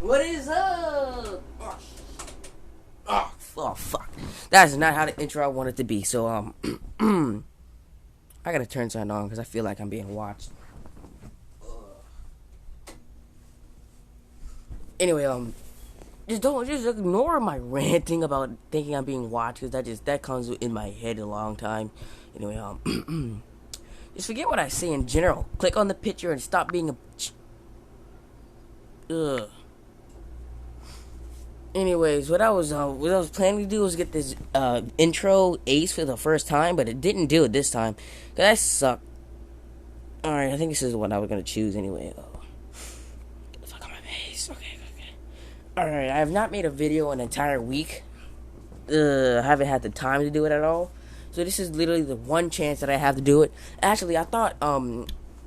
What is up? Oh, fuck. That is not how the intro I want it to be. So, I gotta turn something on because I feel like I'm being watched. Anyway, just ignore my ranting about thinking I'm being watched because that comes in my head a long time. Anyway, just forget what I say in general. Click on the picture and stop being a. Ugh. Anyways, what I was planning to do was get this intro ace for the first time, but it didn't do it this time because I suck. All right, I think this is the one I was gonna choose anyway. Oh. Get the fuck on my face. Okay. All right, I have not made a video in an entire week. I haven't had the time to do it at all. So this is literally the one chance that I have to do it. Actually, I thought I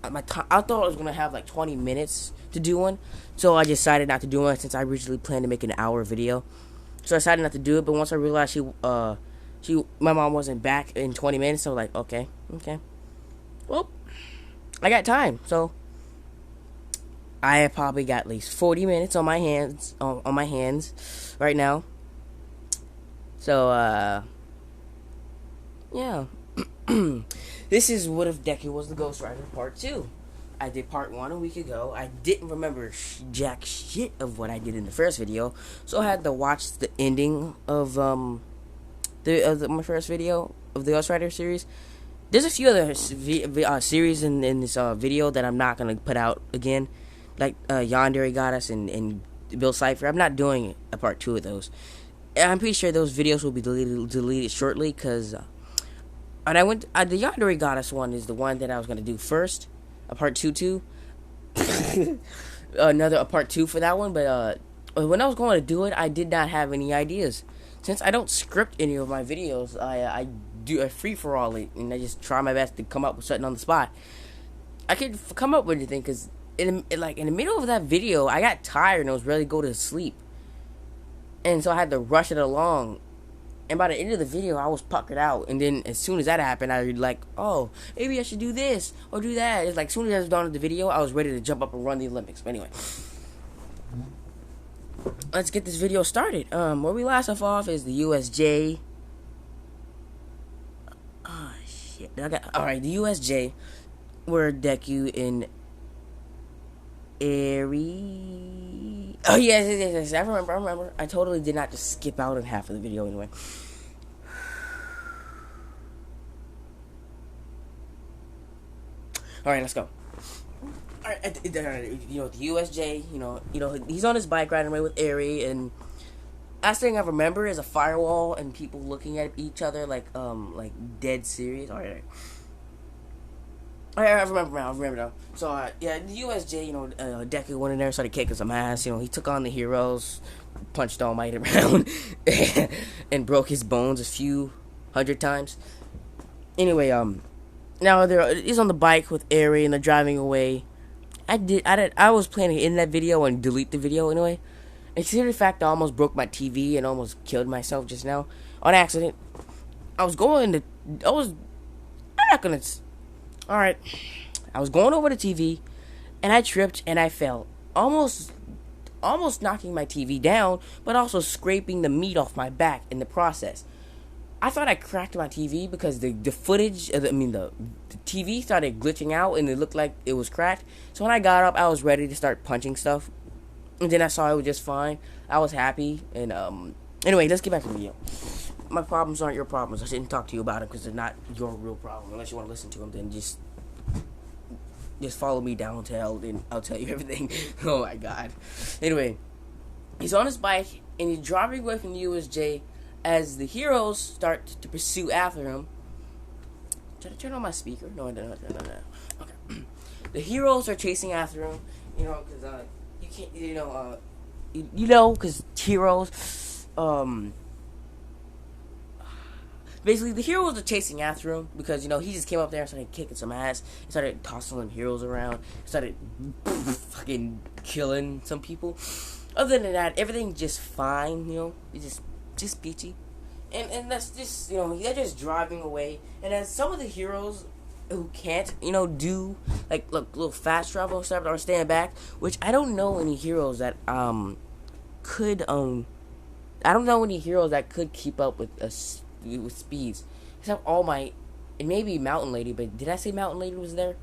thought I was gonna have like 20 minutes to do one, so I decided not to do one since I originally planned to make an hour video. So I decided not to do it. But once I realized my mom wasn't back in 20 minutes, so I was like, okay, well, I got time, so I have probably got at least 40 minutes on my hands right now. So yeah. This is What If Deku Was the Ghost Rider Part 2. I did Part 1 a week ago. I didn't remember jack shit of what I did in the first video, so I had to watch the ending of my first video of the Ghost Rider series. There's a few other series in this video that I'm not going to put out again, like Yandere Goddess and Bill Cipher. I'm not doing a Part 2 of those. And I'm pretty sure those videos will be deleted shortly, because and I went the Yandere Goddess one is the one that I was going to do first, a Part 2 a Part 2 for that one. But when I was going to do it, I did not have any ideas. Since I don't script any of my videos, I do a free-for-all it, and I just try my best to come up with something on the spot. I could come up with anything, because in the middle of that video, I got tired and I was ready to go to sleep. And so I had to rush it along. And by the end of the video, I was puckered out. And then as soon as that happened, I was like, oh, maybe I should do this or do that. It's like, as soon as I was done with the video, I was ready to jump up and run the Olympics. But anyway, let's get this video started. Where we last left off is the USJ. Oh, shit. Alright, the USJ, where Deku and Eri. Oh, yes. I remember. I totally did not just skip out in half of the video anyway. Alright, let's go. Alright, the USJ, he's on his bike riding away with Eri, and last thing I remember is a firewall and people looking at each other like dead serious. Alright. I remember now. So, the USJ, Deku went in there and started kicking some ass. He took on the heroes, punched All Might around, and broke his bones a few hundred times. Anyway, now he's on the bike with Eri and they're driving away. I was planning to end that video and delete the video anyway. And consider the fact I almost broke my TV and almost killed myself just now on accident. I was going over the TV, and I tripped and I fell, almost knocking my TV down, but also scraping the meat off my back in the process. I thought I cracked my TV because the footage, the TV started glitching out and it looked like it was cracked. So when I got up, I was ready to start punching stuff, and then I saw it was just fine. I was happy, and anyway, let's get back to the video. My problems aren't your problems. I shouldn't talk to you about them because they're not your real problem. Unless you want to listen to them, then just follow me down to hell, and I'll tell you everything. Oh my god. Anyway, he's on his bike and he's driving away from the USJ as the heroes start to pursue after him. Try to turn on my speaker. No. Okay. The heroes are chasing after him. Because you can't. Because heroes. Basically, the heroes are chasing after him because, he just came up there and started kicking some ass. He started tossing them heroes around. He started fucking killing some people. Other than that, everything's just fine, It's just peachy. And that's just, they're just driving away. And as some of the heroes who can't, do, like, little fast travel stuff or stand back, which I don't know any heroes that could I don't know any heroes that could keep up with speeds except All Might and maybe Mountain Lady. But did I say Mountain Lady was there?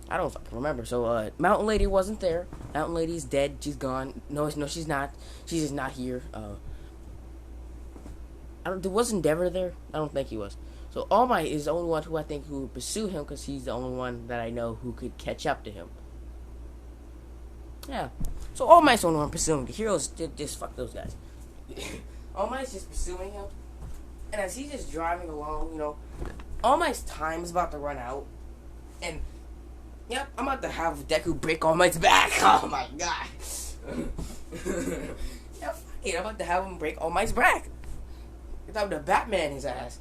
I don't fucking remember. So Mountain Lady wasn't there. Mountain Lady's dead. She's gone. No, she's not. She's just not here. Was Endeavor there? I don't think he was. So All Might is the only one who I think who would pursue him because he's the only one that I know who could catch up to him. Yeah. So All Might's the only one pursuing him. The heroes just fuck those guys. All Might's just pursuing him, and as he's just driving along, All Might's time is about to run out, and yep, I'm about to have Deku break All Might's back. Oh my god. Yep, I'm about to have him break All Might's back. Time to Batman his ass.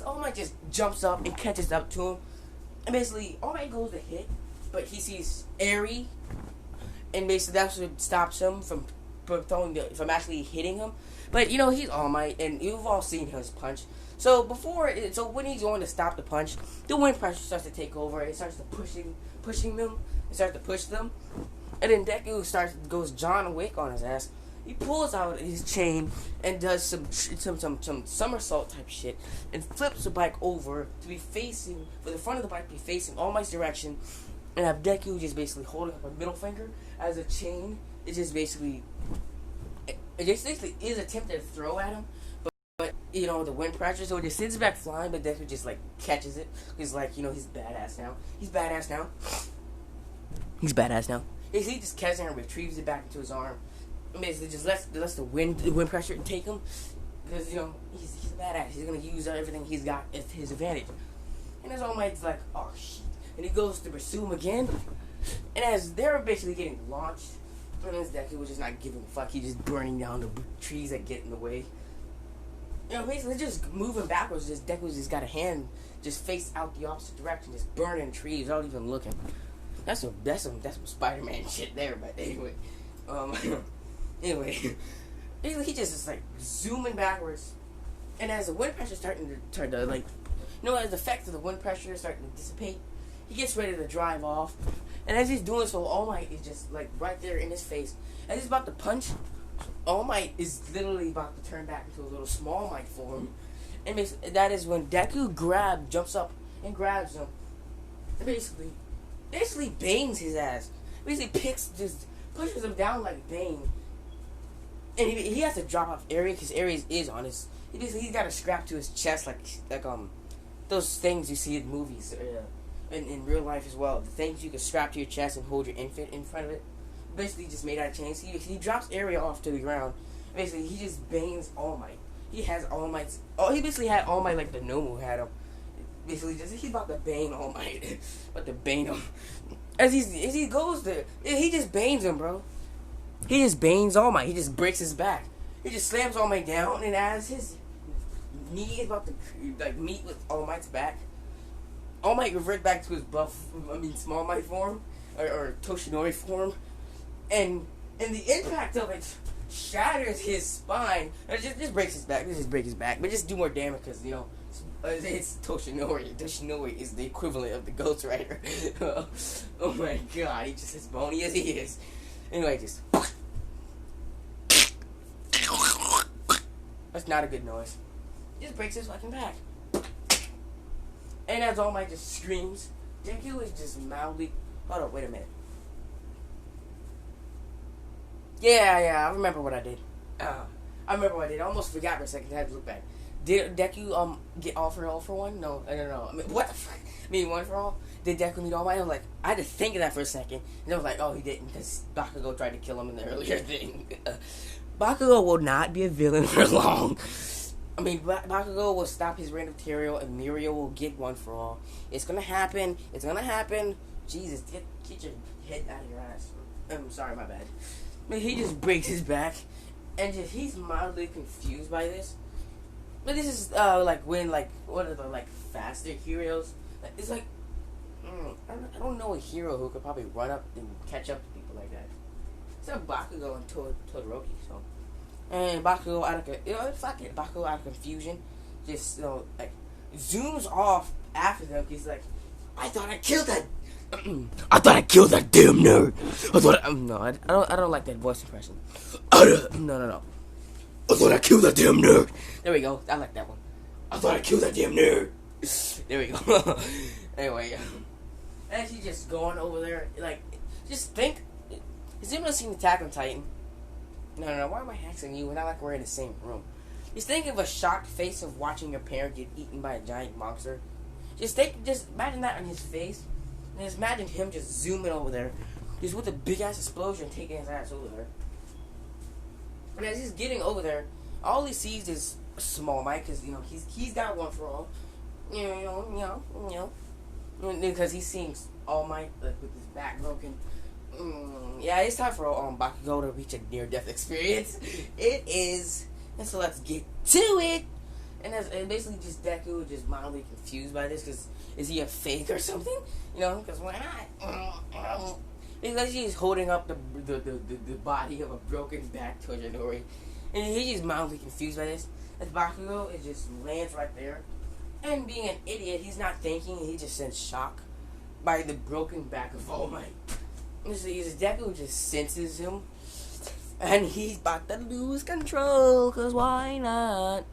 All Might just jumps up and catches up to him. And basically, All Might goes to hit, but he sees Airy. And basically, that's what stops him from actually hitting him. But, he's All Might, and you've all seen his punch. So, when he's going to stop the punch, the wind pressure starts to take over. It starts to pushing them. It starts to push them. And then Deku goes John Wick on his ass. He pulls out his chain and does some somersault type shit and flips the bike over to be facing, for the front of the bike to be facing All Might's direction, and have Deku just basically holding up a middle finger as a chain. It just basically is attempted to throw at him, but the wind pressure, so it just sends it back flying, but Deku just like catches it. He's like, he's badass now. He just catches it and retrieves it back into his arm. Basically, just lets the wind pressure take him, because he's a badass. He's gonna use everything he's got at his advantage. And as All Might's like, oh shit, and he goes to pursue him again. And as they're basically getting launched, and as Deku was just not giving a fuck, he's just burning down the trees that get in the way. Basically just moving backwards. Deku's just got a hand just face out the opposite direction, just burning trees without even looking. That's some Spider-Man shit there. But anyway, basically he just is like zooming backwards, and as the wind pressure is starting to turn to as the effect of the wind pressure is starting to dissipate, he gets ready to drive off, and as he's doing so, All Might is just like right there in his face. As he's about to punch, All Might is literally about to turn back into a little small Might form, and that is when Deku jumps up and grabs him, and basically bangs his ass. Basically pushes him down like Bane. And he has to drop off Ares because Ares is on his. He's got a strap to his chest like those things you see in movies, and in real life as well. The things you can strap to your chest and hold your infant in front of it. Basically, just made out of chains. He drops Ares off to the ground. Basically, he just bangs All Might. He has All Might's. Oh, he basically had All Might like the Nomu had him. Basically, he's about to bang All Might. About to bang him. As he goes there, he just bangs him, bro. He just bangs All Might. He just breaks his back. He just slams All Might down, and as his knee is about to meet with All Might's back, All Might reverts back to his Small Might form or Toshinori form, and the impact of it shatters his spine. It just breaks his back. Just break his back, but just do more damage because it's Toshinori. Toshinori is the equivalent of the Ghost Rider. Oh my god, he's just as bony as he is. Anyway, just. That's not a good noise. He just breaks his fucking back. And as All Might just screams, Deku is just mildly. Hold on, wait a minute. Yeah, I remember what I did. I almost forgot for a second. I had to look back. Did Deku get all for one? No, I don't know. I mean, what the fuck? I mean, one for all? Did Deku meet All Might? I was like, I had to think of that for a second. And I was like, oh, he didn't, because Bakugo tried to kill him in the earlier thing. Bakugo will not be a villain for long. I mean, Bakugo will stop his reign of Terrio, and Mirio will get one for all. It's gonna happen. Jesus, get your head out of your ass. I'm sorry, my bad. But he just breaks his back, and he's mildly confused by this. But this is when what are the faster heroes? It's like I don't know a hero who could probably run up and catch up to people like that. Except Bakugo and Todoroki. So, and Bakugo Bakugo out of confusion, just zooms off after them. He's like, I thought I killed I thought I killed that damn nerd. No, I don't like that voice impression. No. I thought I killed that damn nerd. There we go. I like that one. I thought I killed that damn nerd. There we go. Anyway, and she's just going over there, like, just think. Has anyone seen Attack on Titan? No. Why am I asking you? We're not like we're in the same room. Just think of a shocked face of watching your parent get eaten by a giant monster. Just imagine that on his face, and just imagine him just zooming over there, just with a big ass explosion, taking his ass over there. And as he's getting over there, all he sees is Small Mike, because he's got one for all, because he's seeing All Might with his back broken. Yeah, it's time for Bakugo to reach a near-death experience. It is. And so let's get to it. And basically just Deku is just mildly confused by this, because is he a fake or something? Because why not? Because he's holding up the body of a broken back Tojinori. And he's just mildly confused by this. As Bakugo, it just lands right there. And being an idiot, he's not thinking, he just sends shock by the broken back of All Might. Deku just senses him, and he's about to lose control, because why not?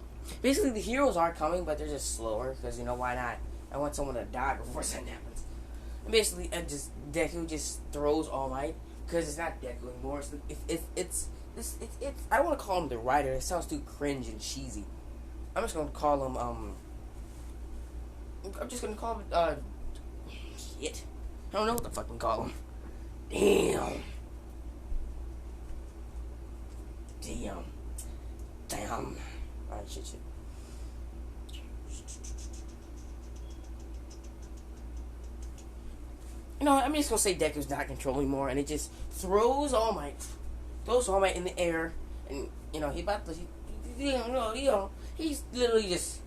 Basically, the heroes are coming, but they're just slower, because, why not? I want someone to die before something happens. And basically, Deku just throws All Might, because it's not Deku anymore. It's I don't want to call him the writer. It sounds too cringe and cheesy. I'm just going to call him, shit. I don't know what to fucking call him. Damn. Alright, shit. I'm just gonna say Deku's not controlling more, and it just throws All Might in the air, and he's literally just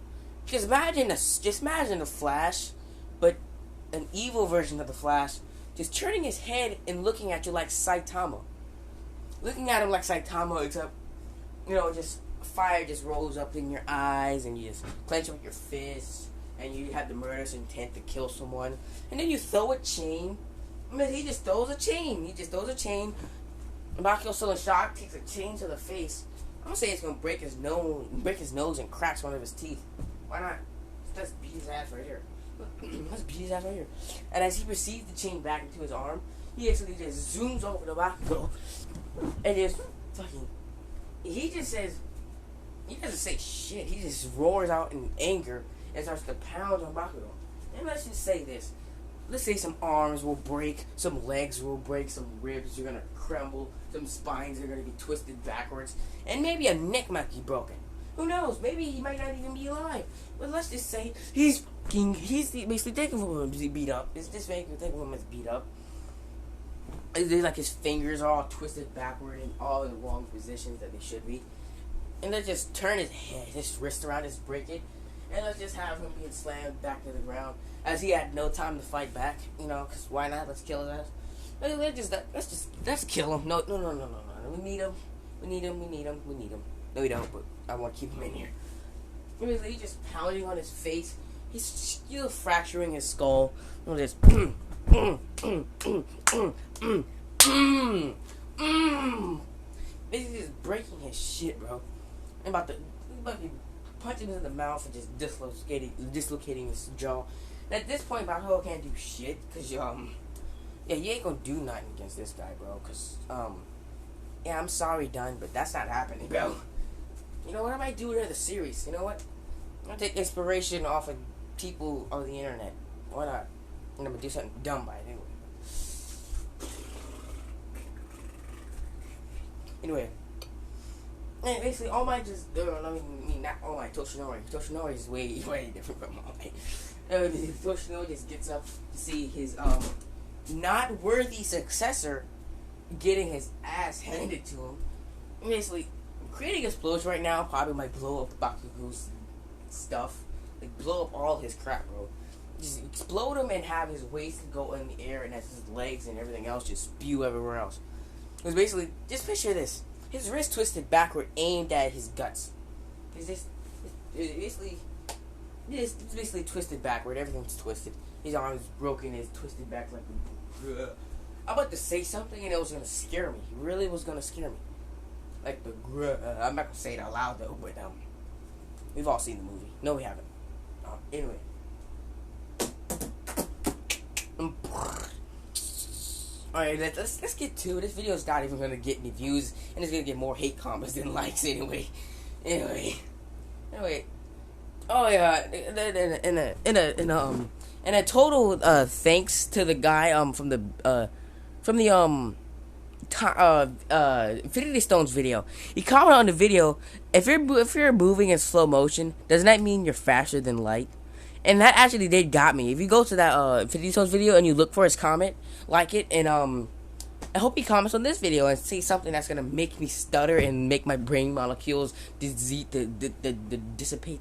imagine the Flash, but an evil version of the Flash, just turning his head and looking at you like Saitama. Looking at him like Saitama, except, just fire just rolls up in your eyes, and you just clench up your fists, and you have the murderous intent to kill someone. And then you throw a chain. He just throws a chain. And Bakugo's still in shock, takes a chain to the face. I'm gonna say it's gonna break his nose and cracks one of his teeth. Why not? Let's beat his ass right here. And as he receives the chain back into his arm, he actually just zooms over to Bakugo and just he doesn't say shit. He just roars out in anger and starts to pound on Bakugo. And let's just say this. Let's say some arms will break, some legs will break, some ribs are going to crumble, some spines are going to be twisted backwards, and maybe a neck might be broken. Who knows? Maybe he might not even be alive. But let's just say he's basically taking him to beat up. This making him as beat up. Like his fingers are all twisted backward and all in the wrong positions that they should be. And let's just turn his wrist around, just break it. And let's just have him being slammed back to the ground, as he had no time to fight back. Because why not? Let's kill his ass. Let's kill him. No. We need him. No, we don't, but I want to keep him in here. He's just pounding on his face. He's still fracturing his skull. Just basically just breaking his shit, bro. I'm about to punch him in the mouth and just dislocating his jaw. And at this point, Bakugo can't do shit, because you ain't gonna do nothing against this guy, bro. Because I'm sorry, Dunn, but that's not happening, bro. You know what I might do with the series? You know what? I'm gonna take inspiration off of people on the internet. Why not? And I'm gonna do something dumb by it anyway. And basically, All Might just, not All Might, Toshinori. Toshinori is way different from All Might. Toshinori just gets up to see his, not worthy successor getting his ass handed to him. And basically, creating explosion right now probably might blow up Bakugo's stuff. Like, blow up all his crap, bro. Just explode him and have his waist go in the air, and has his legs and everything else just spew everywhere else. Because basically, just picture this. His wrist twisted backward, aimed at his guts. It's basically twisted backward. Everything's twisted. his arm is broken, his twisted back like. Ugh. I'm about to say something and it was gonna scare me. It really was gonna scare me. Like the I'm not gonna say it out loud though, but we've all seen the movie. No, we haven't. Anyway. Alright, let's get to it. This video is not even gonna get any views, and it's gonna get more hate comments than likes anyway. Anyway. Oh yeah, and a total thanks to the guy from the Infinity Stones video. He commented on the video, if you're moving in slow motion, doesn't that mean you're faster than light? And that actually did got me. If you go to that Infinity Stones video and you look for his comment, like it, and I hope he comments on this video and say something that's gonna make me stutter and make my brain molecules dissipate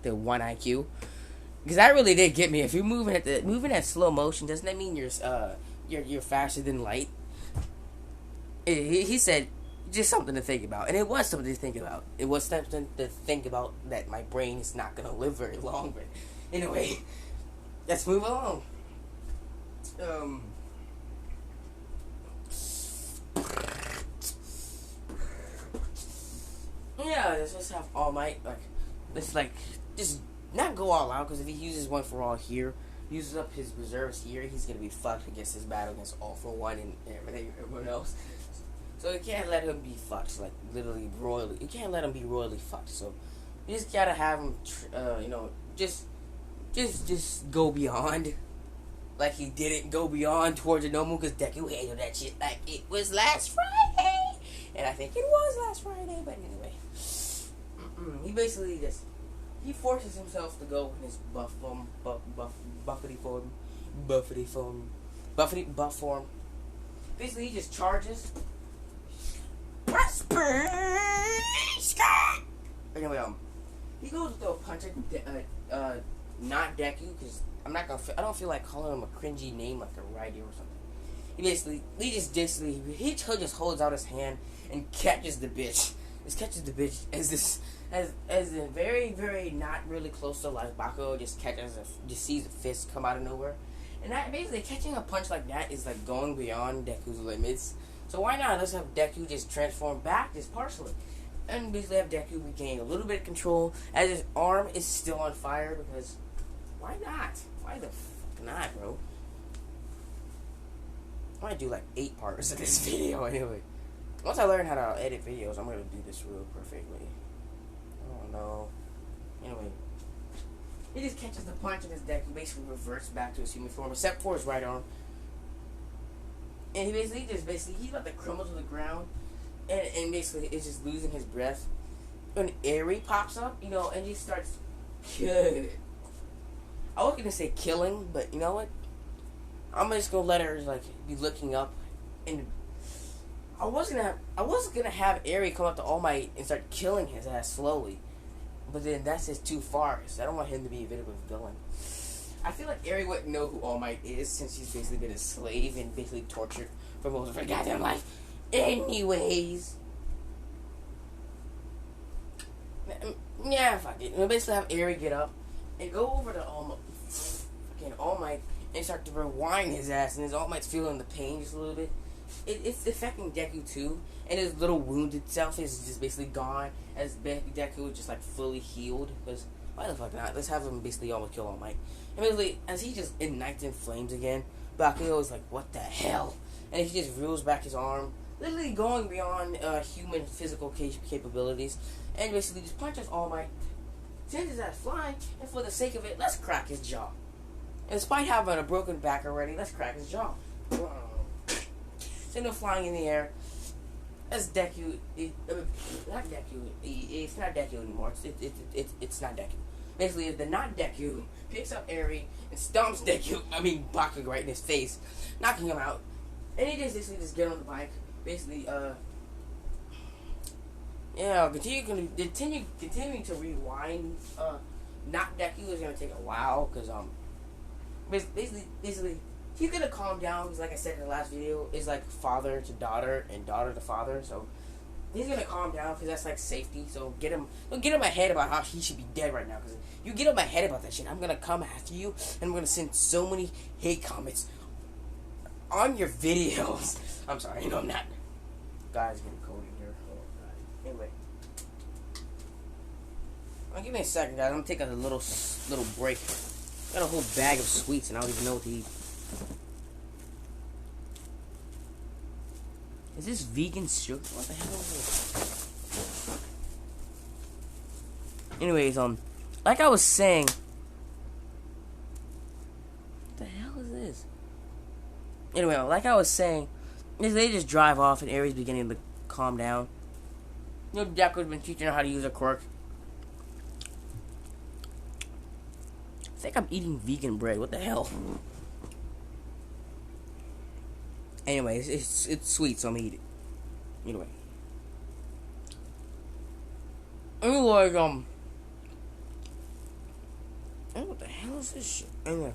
the 1 IQ. Because that really did get me. If you're moving at slow motion, doesn't that mean you're faster than light? He said just something to think about, and it was something to think about. It was something to think about that my brain is not gonna live very long. But anyway, let's move along. Yeah, let's just have All Might let's just not go all out, because if he uses One for All here, uses up his reserves here, he's gonna be fucked against his battle against All for One and everyone else. So you can't let him be fucked, like literally royally. You can't let him be royally fucked. So you just gotta have him, just go beyond. Like he didn't go beyond towards the Nomu, because Deku handled that shit like it was last Friday, and I think it was last Friday. But anyway, he basically he forces himself to go in his buff form. Basically, he just charges. Anyway, he goes to throw a punch at not Deku, because I don't feel like calling him a cringy name like a Raider or something. He just holds out his hand and catches the bitch. As a very, very not really close to life, Bakugo just sees a fist come out of nowhere. And that basically, catching a punch like that is like going beyond Deku's limits. So why not? Let's have Deku just transform back just partially. And basically have Deku regain a little bit of control as his arm is still on fire, because why not? Why the fuck not, bro? I want to do like 8 parts of this video anyway. Once I learn how to edit videos, I'm going to do this real perfectly. Oh no. Anyway. He just catches the punch and his Deku basically reverts back to his human form, except for his right arm. And he's about to crumble to the ground, and basically is just losing his breath. When Eri pops up, and he starts killing. I was gonna say killing, but you know what? I'm just gonna let her be looking up, and I wasn't gonna have Eri come up to All Might and start killing his ass slowly, but then that's just too far. So I don't want him to be a bit of a villain. I feel like Eri wouldn't know who All Might is, since she's basically been a slave and basically tortured for most of her goddamn life. Anyways. Yeah, fuck it. We'll basically have Eri get up and go over to All Might and start to rewind his ass, and his All Might's feeling the pain just a little bit. It's affecting Deku too, and his little wound itself is just basically gone, as Deku is just fully healed, because why the fuck not? Let's have him basically almost kill All Might. And basically, as he just ignites in flames again, Bakugo is like, what the hell? And he just reels back his arm, literally going beyond human physical capabilities, and basically just punches All Might, sends his ass flying, and for the sake of it, let's crack his jaw. And despite having a broken back already, let's crack his jaw. Send him flying in the air. That's Deku. Not Deku. It's not Deku anymore. It's not Deku. Basically, the not Deku picks up Eri and stomps Bakugo right in his face, knocking him out. And he just basically get on the bike. Basically, continuing to rewind. Not Deku is gonna take a while, because basically he's gonna calm down, because like I said in the last video, it's like father to daughter and daughter to father. So he's gonna calm down because that's like safety. So don't get him ahead about how he should be dead right now. Because you get him ahead about that shit, I'm gonna come after you and I'm gonna send so many hate comments on your videos. I'm sorry, no, I'm not. Guys, getting cold in here. Oh god. Anyway, give me a second, guys. I'm gonna take a little break. Got a whole bag of sweets and I don't even know what to eat. Is this vegan sugar? What the hell is this? Anyways, like I was saying, what the hell is this? Anyway, like I was saying, they just drive off and Aries beginning to calm down. You know, Deku's been teaching her how to use a quirk. I think I'm eating vegan bread. What the hell? Anyways, it's sweet, so I'm gonna eat it. Anyway. Anyway, what the hell is this shit? Anyway.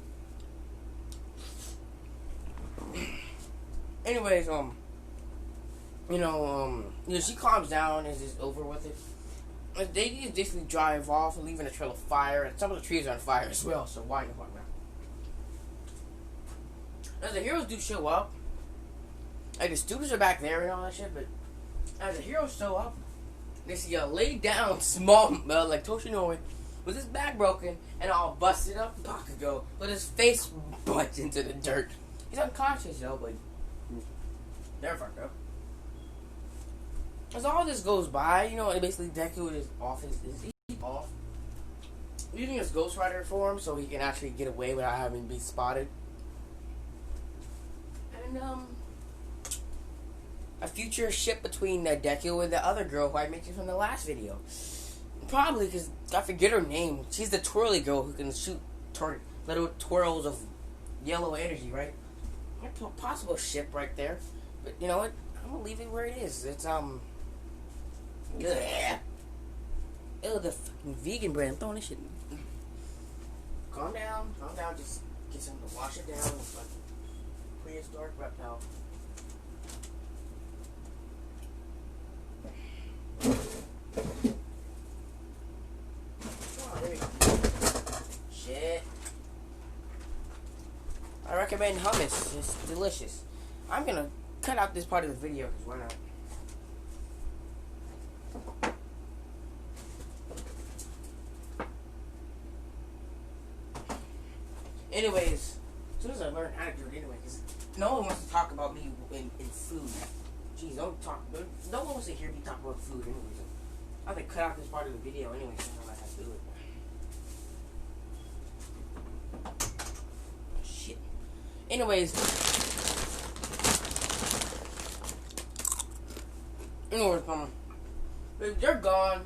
Anyways, she calms down and is over with it. They just basically drive off, leaving a trail of fire, and some of the trees are on fire as well, so why in the fuck not? As the heroes do show up, like the students are back there and all that shit, but as the heroes show up, they see a laid down small, like Toshinori, with his back broken and all busted up Bakugo, with his face butt into the dirt. He's unconscious though, but they're fucked up. As all this goes by, basically Deku is off off using his Ghost Rider form so he can actually get away without having to be spotted. And a future ship between Deku and the other girl who I mentioned from the last video. Probably because I forget her name. She's the twirly girl who can shoot little twirls of yellow energy, right? A possible ship right there. But you know what? I'm gonna leave it where it is. It's yeah. Ew, the fucking vegan bread. I'm throwing this shit. Calm down. Just get something to wash it down. It's like prehistoric reptile. Oh, there we go. Shit. I recommend hummus. It's delicious. I'm gonna cut out this part of the video because why not? Anyways, as soon as I learn how to do it anyway, because no one wants to talk about me in food. Jeez, no one wants to hear me talk about food anyways. I have to cut out this part of the video anyway, so I know how to do it. Shit. Anyways, they're gone.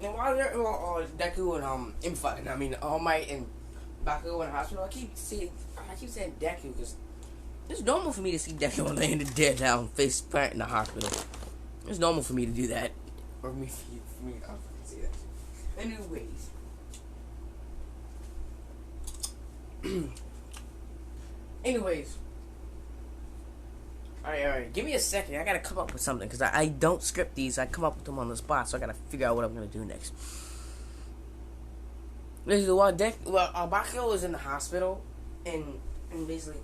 And while they're Deku and All Might and Bakugo in the hospital, I keep saying Deku because it's normal for me to see Deku laying dead down, face plant in the hospital. It's normal for me to do that, or for me to see that. Anyways, all right. Give me a second. I gotta come up with something because I don't script these. I come up with them on the spot, so I gotta figure out what I'm gonna do next. Basically, while Bakugo is in the hospital, and basically,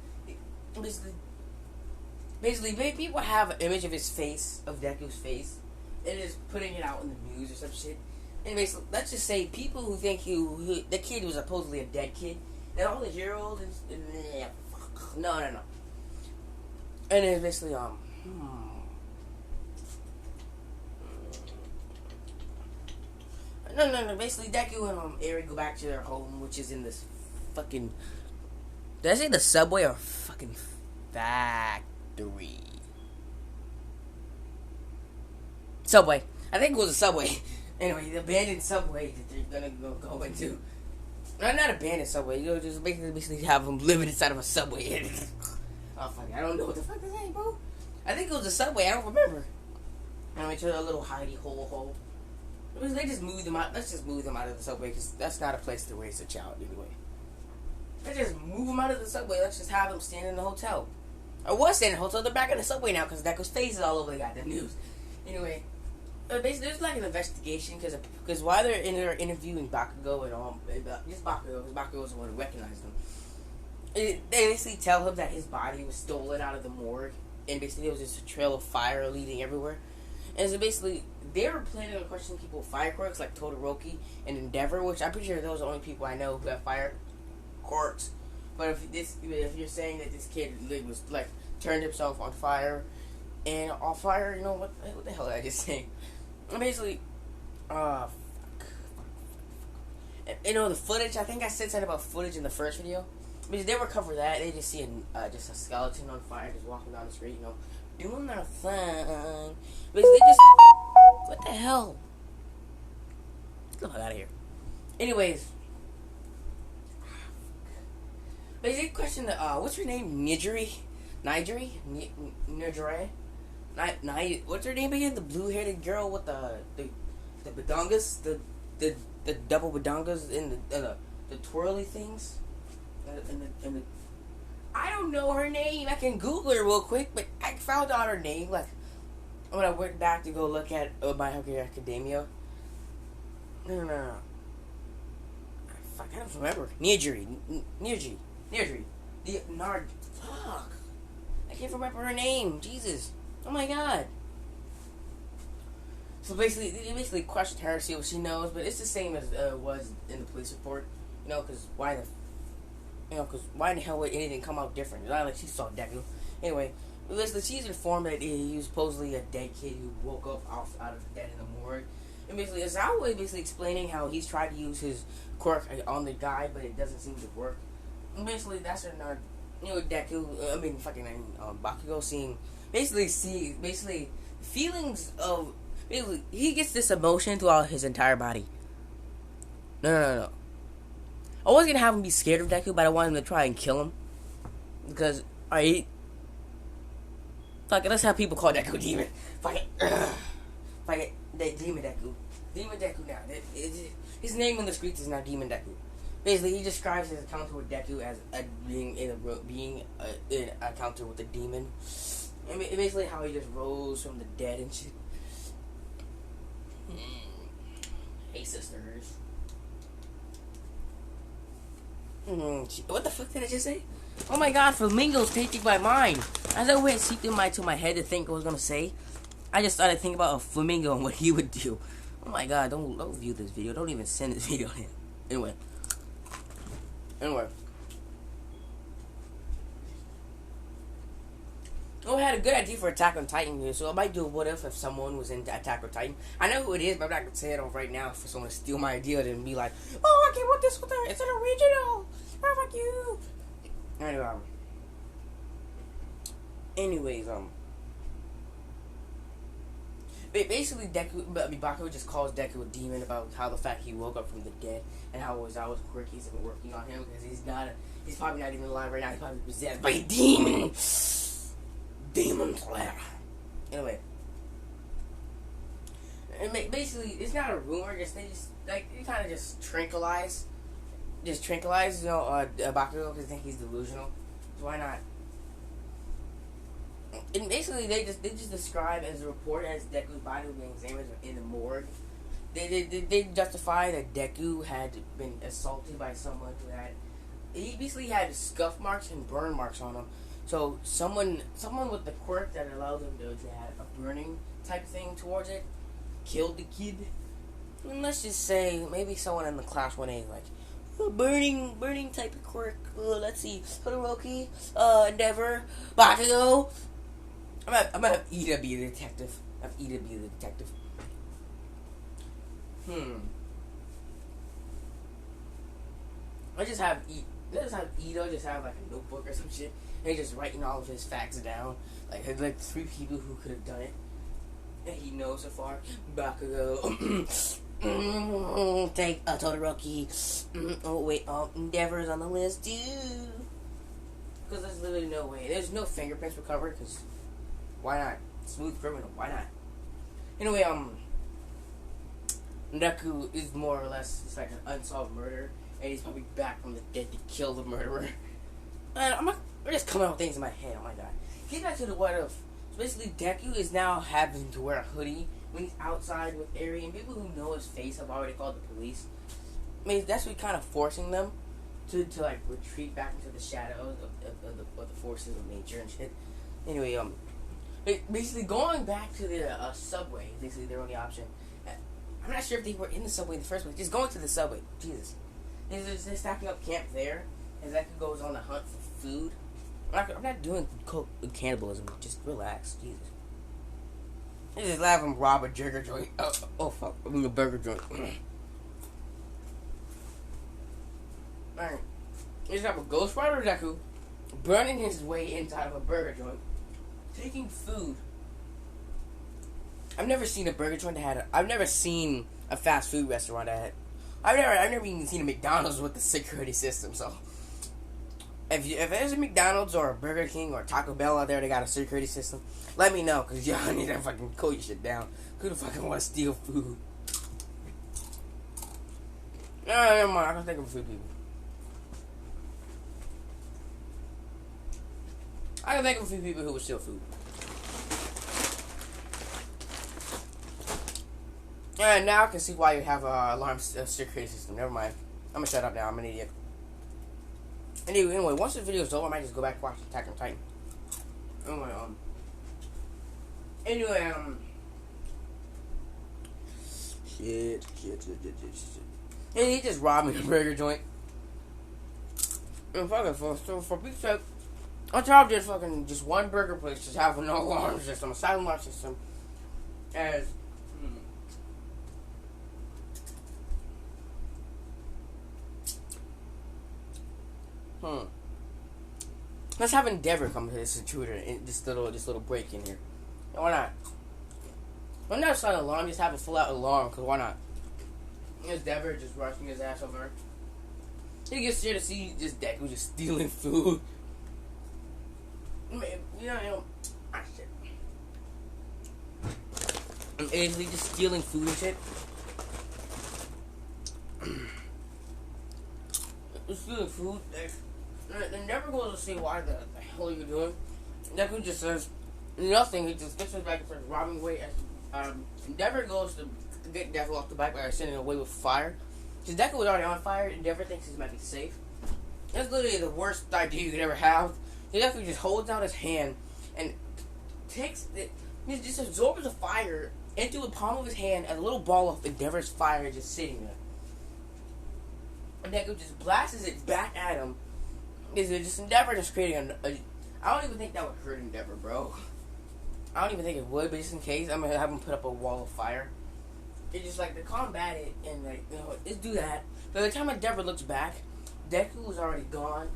people have an image of his face, of Deku's face, and is putting it out in the news or some shit. And basically, let's just say people who think the kid was supposedly a dead kid, and all the heroes, no. And it's basically, No. Basically, Deku and Eri go back to their home, which is in this fucking. Did I say the subway or fucking factory? Subway. I think it was a subway. Anyway, the abandoned subway that they're gonna go into. Not abandoned subway. Just basically have them living inside of a subway. Oh fuck! I don't know what the fuck this is, bro. I think it was a subway. I don't remember. And I went to a little hidey hole. They just moved them out. Let's just move them out of the subway because that's not a place to raise a child anyway. Let's just move them out of the subway. Let's just have them stand in the hotel. I was staying in the hotel. They're back in the subway now because Deku's face is all over the goddamn news. Anyway, basically, there's like an investigation because while they're interviewing Bakugo and all, just Bakugo, because Bakugo was the one who recognized him. They basically tell him that his body was stolen out of the morgue, and basically there was just a trail of fire leading everywhere. And so basically, they were planning on questioning people with fire quirks like Todoroki and Endeavor, which I'm pretty sure those are the only people I know who have fire quirks. But if you're saying that this kid was like turned himself on fire and off fire, you know what the hell did I just say? And basically, you know the footage. I think I said something about footage in the first video. Because they recover that, they just see just a skeleton on fire just walking down the street, you know, doing their thing. Because they just, what the hell? Get the fuck out of here. Anyways, basically question what's her name? Nijiri? What's her name again? The blue-headed girl with the badongas, the double badongas and the twirly things. And I don't know her name. I can Google her real quick, but I found out her name like when I went back to go look at My Hero Academia. No. Fuck, I don't remember. Nijiri. Fuck. I can't remember her name. Jesus. Oh my god. So basically, they basically questioned her to see what she knows, but it's the same as was in the police report. You know, because why in the hell would anything come out different? It's not like she saw Deku. Anyway, basically, she's informed that he was supposedly a dead kid who woke up out of dead in the morgue. And basically, Ozawa is basically explaining how he's tried to use his quirk on the guy, but it doesn't seem to work. And basically, that's another, Deku, Bakugo seeing, basically, feelings of, basically, he gets this emotion throughout his entire body. No. I wasn't gonna have him be scared of Deku, but I wanted him to try and kill him. Because, alright. Fuck it, let's have people call Deku Demon. Fuck it. Demon Deku. Demon Deku now. His name on the streets is now Demon Deku. Basically, he describes his encounter with Deku as being in an encounter with a demon. And basically how he just rose from the dead and shit. Hey, sisters. What the fuck did I just say? Oh my god, flamingos taking my mind. As I went seeped into my head to think what I was gonna say, I just started thinking about a flamingo and what he would do. Oh my god, don't view this video. Don't even send this video to him. Anyway. Oh, I had a good idea for Attack on Titan here, so I might do a what if someone was in Attack on Titan. I know who it is, but I'm not gonna say it on right now for someone to steal my idea and be like, oh, I can't put this with her. It's an original. Oh, fuck you. Anyways, basically Bakugo just calls Deku a demon about how the fact he woke up from the dead and how Ozawa's quirky's been working on him because he's probably not even alive right now. He's probably possessed by a demon. Demon Slayer. Anyway, and basically, it's not a rumor. They kind of just tranquilize, Bakugo because they think he's delusional. So why not? And basically, they just describe as a report as Deku's body being examined in the morgue. They justify that Deku had been assaulted by someone he basically had scuff marks and burn marks on him. So someone with the quirk that allowed him to have a burning type thing towards it killed the kid. And let's just say maybe someone in the class 1A like burning type of quirk. Let's see, Todoroki, Endeavor, Bakugo. I'm gonna have Ida be the detective. Let's just have Ida just have like a notebook or some shit. And he's just writing all of his facts down. Like 3 people who could have done it. And he knows so far. Bakugo. Take Todoroki. Oh wait, Endeavor's on the list too. Because there's literally no way. There's no fingerprints recovered. Because why not? Smooth criminal. Why not? Anyway, Deku is more or less just like an unsolved murder. And he's probably back from the dead to kill the murderer. And we're just coming up with things in my head. Oh my god. Get back to the what if. basically Deku is now having to wear a hoodie when he's outside with Eri, and people who know his face have already called the police. I mean, that's what kind of forcing them to like retreat back into the shadows of the forces of nature and shit. Anyway, basically going back to the subway is basically their only option. I'm not sure if they were in the subway in the first place. Just going to the subway, Jesus. They're stacking up camp there, and Deku goes on a hunt for food. I'm not doing cannibalism. Just relax, Jesus. I just laugh and rob a burger joint. Oh fuck, I mean a burger joint. Alright, you just have a Ghost Rider Deku burning his way inside of a burger joint, taking food. I've never seen a burger joint that had I've never seen a fast food restaurant that had. I've never even seen a McDonald's with the security system. So if there's a McDonald's or a Burger King or Taco Bell out there that got a security system, let me know, cause y'all need to fucking cool your shit down. Who the fucking want to steal food? No, never mind. I can think of food people. I can think of a few people who would steal food. And now I can see why you have a alarm security system. Never mind. I'm gonna shut up now. I'm an idiot. Anyway, once the video is over, I might just go back and watch Attack on Titan. Anyway, shit. And he just robbed me a burger joint. And fucking for big sake, on top of this fucking just one burger place just having no alarm system, a silent alarm system, as let's have Endeavor come to this intruder in this little break in here. And why not? Why not silent alarm? Just have a full out alarm, cause why not? Endeavor just rushing his ass over. He gets here to see this Deku just stealing food. You know, shit. And easily just stealing food and shit. Stealing food. They never goes to see why the hell are you doing. Deku just says nothing. He just gets back and starts robbing away. Endeavor goes to get Deku off the bike by sending away with fire. Because Deku was already on fire, Endeavor thinks he might be safe. That's literally the worst idea you could ever have. He Deku just holds out his hand and takes it. He just absorbs the fire into the palm of his hand, and a little ball of Endeavor's fire is just sitting there. And Deku just blasts it back at him. Is it just Endeavor just creating I don't even think that would hurt Endeavor, bro. I don't even think it would, but just in case, I'm gonna have him put up a wall of fire. It's just like to combat it and like, you know, just do that. By the time Endeavor looks back, Deku was already gone,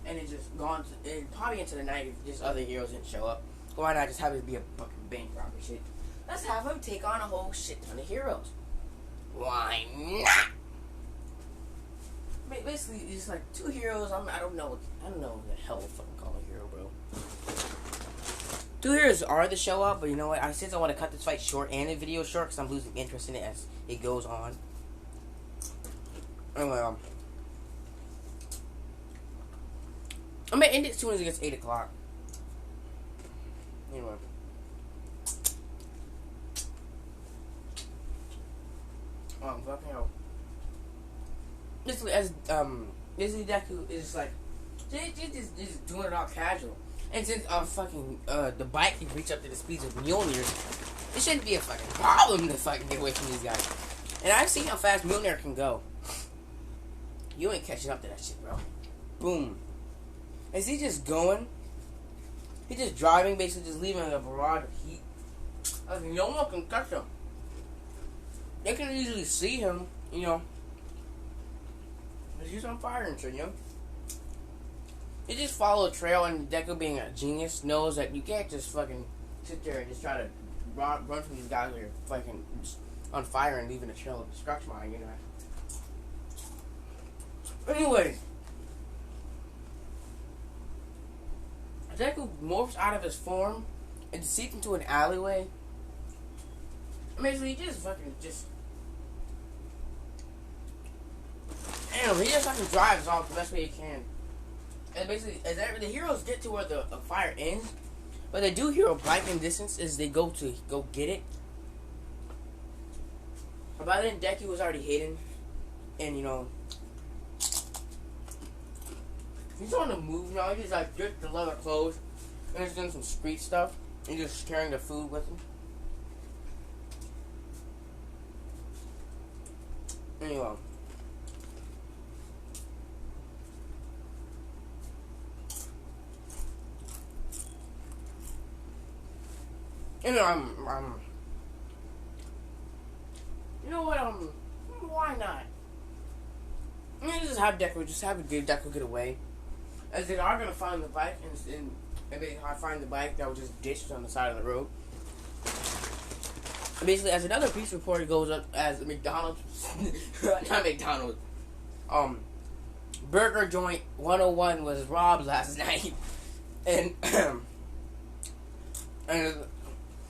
and it's just gone probably into the night if just other heroes didn't show up. Why not just have it be a fucking bank robbery shit? Let's have him take on a whole shit ton of heroes. Why not? Basically, it's just like two heroes. I don't know what the hell to fucking call a hero, bro. Two heroes are the show up, but you know what? Since I want to cut this fight short and the video short, because I'm losing interest in it as it goes on. Anyway, I'm gonna end it as soon as it gets 8 o'clock. Anyway. Fucking hell. Basically, as basically Deku is like, just doing it all casual. And since the bike can reach up to the speeds of Mjolnir, it shouldn't be a fucking problem to fucking get away from these guys. And I've seen how fast Mjolnir can go. You ain't catching up to that shit, bro. Boom. Is he just going? He's just driving, basically just leaving a barrage of heat. Like, no one can touch him. They can easily see him, you know. But he's on fire and shit, you know. You just follow a trail, and Deku, being a genius, knows that you can't just fucking sit there and just try to run from these guys who are fucking on fire and leaving a trail of destruction behind, you know. Anyway, Deku morphs out of his form and seeps into an alleyway. Basically, he just fucking he just fucking drives off the best way he can. And basically, as the heroes get to where the fire ends, But they do hear a bike in distance as they go get it. But by then, Deku was already hidden, and he's on the move now. He's like just the leather clothes, and he's doing some street stuff, and just carrying the food with him. Anyway. Why not? Just have Deku get away. As they are gonna find the bike, and they find the bike that was just ditched on the side of the road. And basically, as another police reporter goes up, as McDonald's, not McDonald's, Burger Joint 101 was robbed last night, and and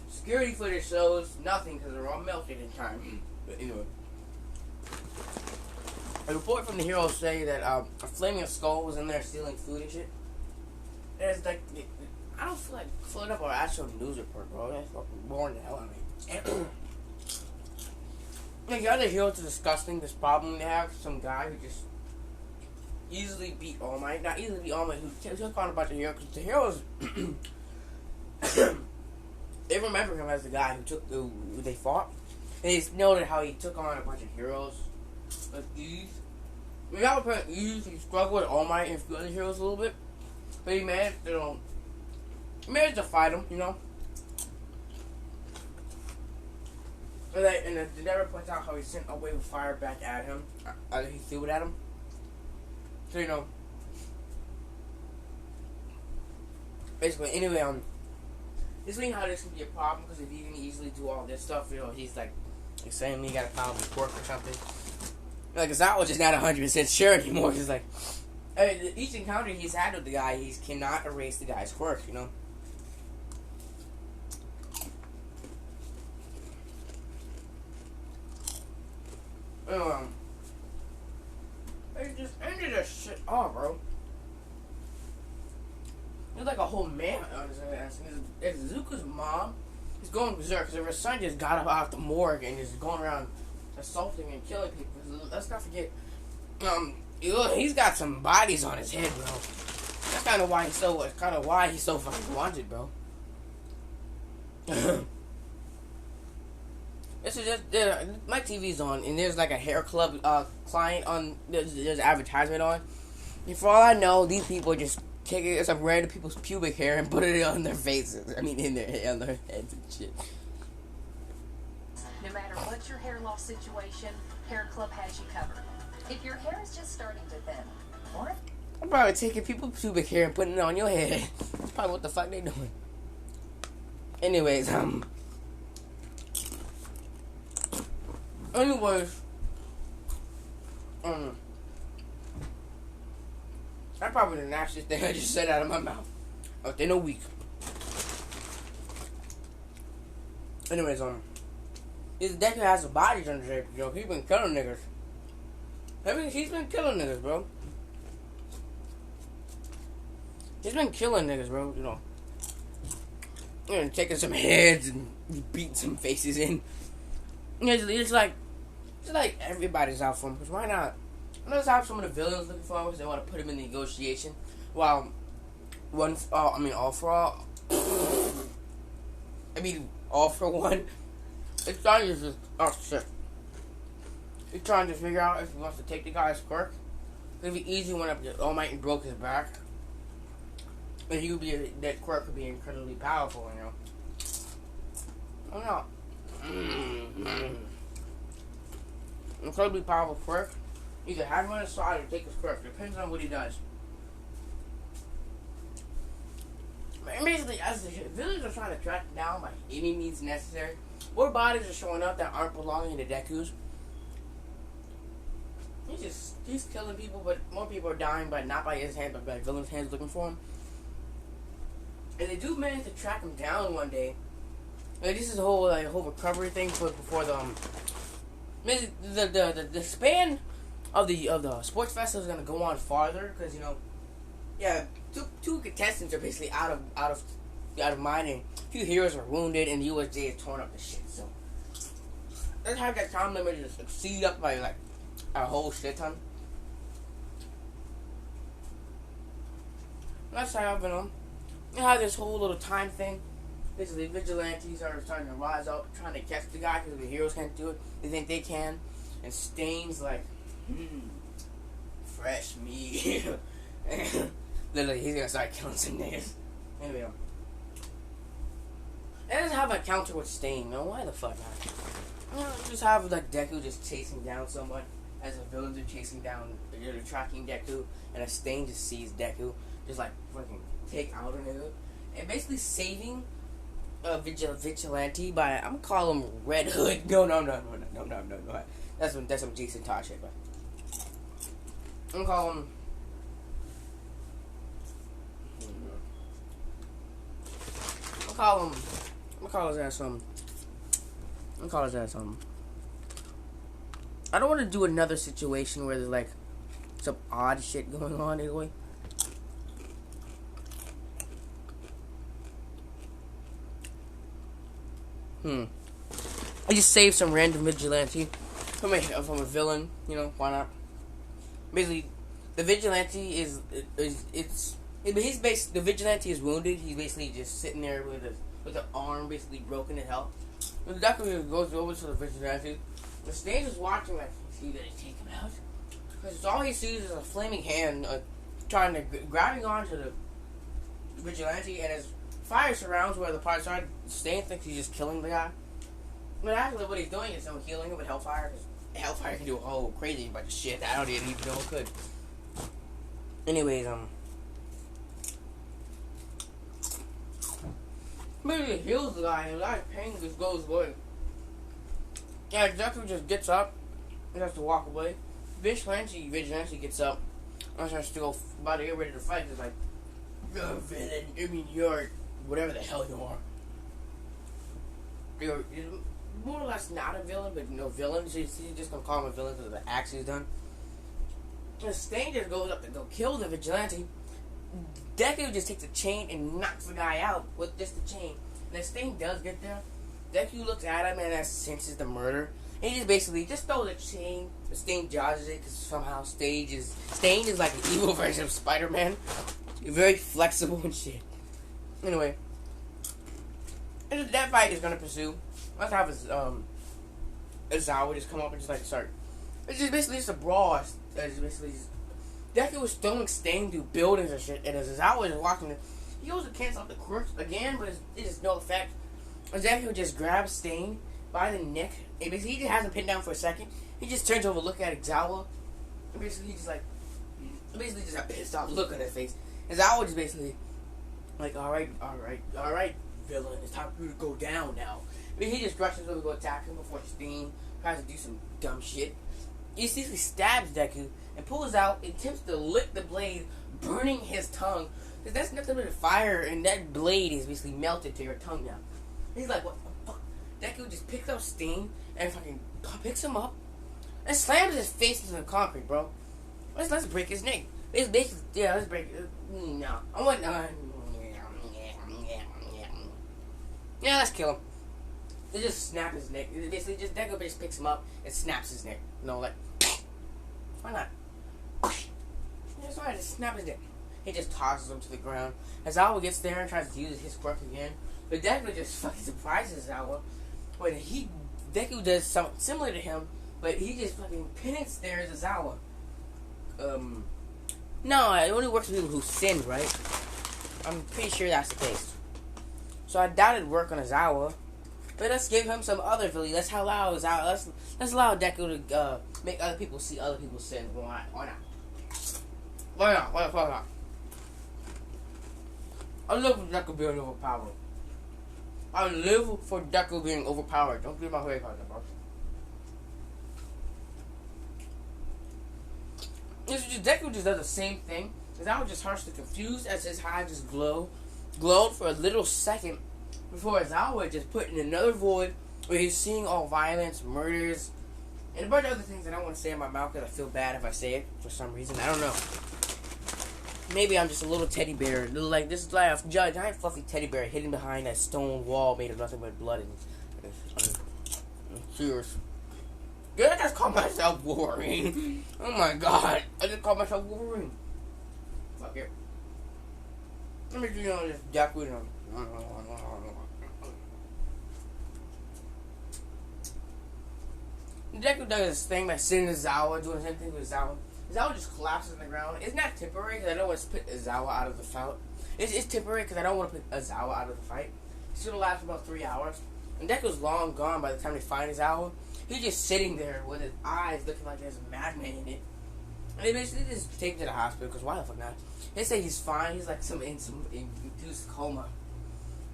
security footage shows nothing because they're all melted in time. But anyway, a report from the heroes say that a flaming skull was in there stealing food and shit. And it's like, I don't feel like filling up our actual news report, bro. That's fucking boring the hell out of me. Like, the other heroes are discussing this problem they have. Some guy who just easily beat All Might. Not easily beat All Might, who took on a bunch of heroes. Because the heroes, they remember him as the guy who they fought. And they noted how he took on a bunch of heroes with ease. Without putting ease, he struggled with All Might and a few other heroes a little bit. But he managed to fight him, And the never points out how he sent a wave of fire back at him. He threw it at him. So, basically, anyway, this is how this can be a problem, because if you can easily do all this stuff, he's like saying he got a problem with quirk or something. Like, Zawa's just not 100% sure anymore. He's like, each encounter he's had with the guy, he cannot erase the guy's quirk, They just ended this shit off, bro. There's like a whole man on his ass. It's Zuko's mom. He's going berserk because her son just got up out the morgue and is going around assaulting and killing people. Let's not forget, he's got some bodies on his head, bro. That's kind of why he's so fucking wanted, bro. This is just my TV's on, and there's like a hair club client on. There's an advertisement on, and for all I know, these people just taking some random people's pubic hair and putting it on their faces. I mean, on their heads and shit. No matter what your hair loss situation, Hair Club has you covered. If your hair is just starting to thin, or I'm probably taking people's pubic hair and putting it on your head. That's probably what the fuck they doing. Anyways, that's probably the nastiest thing I just said out of my mouth within a week. Anyways, this Deku has a body on his head, he's been killing niggas. He's been killing niggas, bro. He's been killing niggas, bro, taking some heads and beating some faces in. It's like everybody's out for him, because why not? Let's have some of the villains looking for him because they want to put him in the negotiation. While all for all. All for one. It's trying to just, he's trying to figure out if he wants to take the guy's quirk. If he easily went up to All Might and broke his back, and that quirk could be incredibly powerful, I don't know. Incredibly powerful quirk. Either have him on his side or take his quirk. Depends on what he does. And basically, as the villains are trying to track him down by any means necessary, more bodies are showing up that aren't belonging to Deku's. He's killing people, but more people are dying, but not by his hand, but by villains' hands looking for him. And they do manage to track him down one day. Like, this is a whole recovery thing before the span of the sports festival is gonna go on farther because two contestants are basically out of out of mind, and a few heroes are wounded, and the USJ is torn up to shit. So let's have that time limit just exceed up by like a whole shit ton. That's how I've been on. You have this whole little time thing. Basically, vigilantes are starting to rise up, trying to catch the guy because the heroes can't do it. They think they can. And Stain's like, fresh meat. Literally, he's gonna start killing some niggas. Anyway, and just have a counter with Stain. No, why the fuck not? Just have like Deku just chasing down someone as the villains are chasing down, they're tracking Deku, and a Stain just sees Deku, just like fucking take out a nigga, and basically saving a vigilante by, I'm gonna call him Red Hood. No. That's some Jason Todd shit, but I'm gonna call him. I'm gonna call his ass something. I don't want to do another situation where there's like some odd shit going on anyway. I just saved some random vigilante from a villain, you know, why not? Basically, the vigilante the vigilante is wounded. He's basically just sitting there with the arm basically broken in hell. The doctor goes over to the vigilante. The stage is watching, like, is he gonna take him out? Because all he sees is a flaming hand grabbing onto the vigilante, and his fire surrounds where the parts are. Stain thinks he's just killing the guy. But actually what he's doing is healing him with Hellfire, because Hellfire can do a whole crazy bunch of shit that I don't even know it could. Anyways, maybe it heals the guy, and the guy's pain just goes away. Yeah, Deku just gets up and has to walk away. Vigilante gets up and starts to go about to get ready to fight. He's like, you're a villain. You're whatever the hell you are. You're more or less not a villain, but no villain. So he's just gonna call him a villain because of the axe he's done. And Stain just goes up to go kill the vigilante. Deku just takes a chain and knocks the guy out with just the chain. And then Stain does get there. Deku looks at him and senses the murder. And he just basically throws the chain. Stain dodges it because somehow Stain is like an evil version of Spider-Man. Very flexible and shit. Anyway, that fight is gonna pursue. Let's have Izawa just come up and just like start. It's just basically just a brawl. It's basically Deku was throwing Stain through buildings and shit, and as Izawa is watching it, he goes to cancel out the quirks again, but it is no effect. Deku just grabs Stain by the neck, and basically he just has him pinned down for a second. He just turns over, look at Izawa, and basically he's just like, just a pissed off look on his face. Izawa just basically like, all right, villain, it's time for you to go down now. I mean, he just rushes over to go attack him before Stain tries to do some dumb shit. He basically stabs Deku and pulls out and attempts to lick the blade, burning his tongue. Because that's nothing but fire, and that blade is basically melted to your tongue now. He's like, what the fuck? Deku just picks up Stain and fucking picks him up and slams his face into the concrete, bro. Let's break his neck. Let's break it. No. I want yeah, let's kill him. They just snap his neck. Basically, just Deku just picks him up and snaps his neck. You know, like, why not? Just why just snap his neck. He just tosses him to the ground. Izawa gets there and tries to use his quirk again, but Deku just fucking surprises Izawa. When Deku does something similar to him, but he just fucking pin snares Izawa. No, it only works for people who sinned, right? I'm pretty sure that's the case. So I doubt it'd work on Izawa. But let's give him some other ability. Let's allow Deku to make other people see other people's sins. Why not? Why not? I live for Deku being overpowered. I live for Deku being overpowered. Don't get my way about that, bro. Deku just does the same thing. Izawa just harshly confused as his eyes just glowed for a little second before Izawa just put in another void where he's seeing all violence, murders, and a bunch of other things that I don't want to say in my mouth because I feel bad if I say it for some reason. I don't know. maybe I'm just a little teddy bear. Like this is like a giant fluffy teddy bear hidden behind that stone wall made of nothing but blood and tears. Did I just call myself Wolverine? Oh my god. I just called myself Wolverine. Fuck it. Let me do this Deku. Deku does this thing by sitting Zawa, doing the same thing with Zawa. Zawa just collapses on the ground. It's not temporary because I don't want to put Zawa out of the fight. It's temporary because I don't want to put Zawa out of the fight. It's going to last about 3 hours. And Deku's long gone by the time they find Zawa. He's just sitting there with his eyes looking like there's a madman in it. And they basically just take him to the hospital because why the fuck not? They say he's fine. He's like in some induced coma.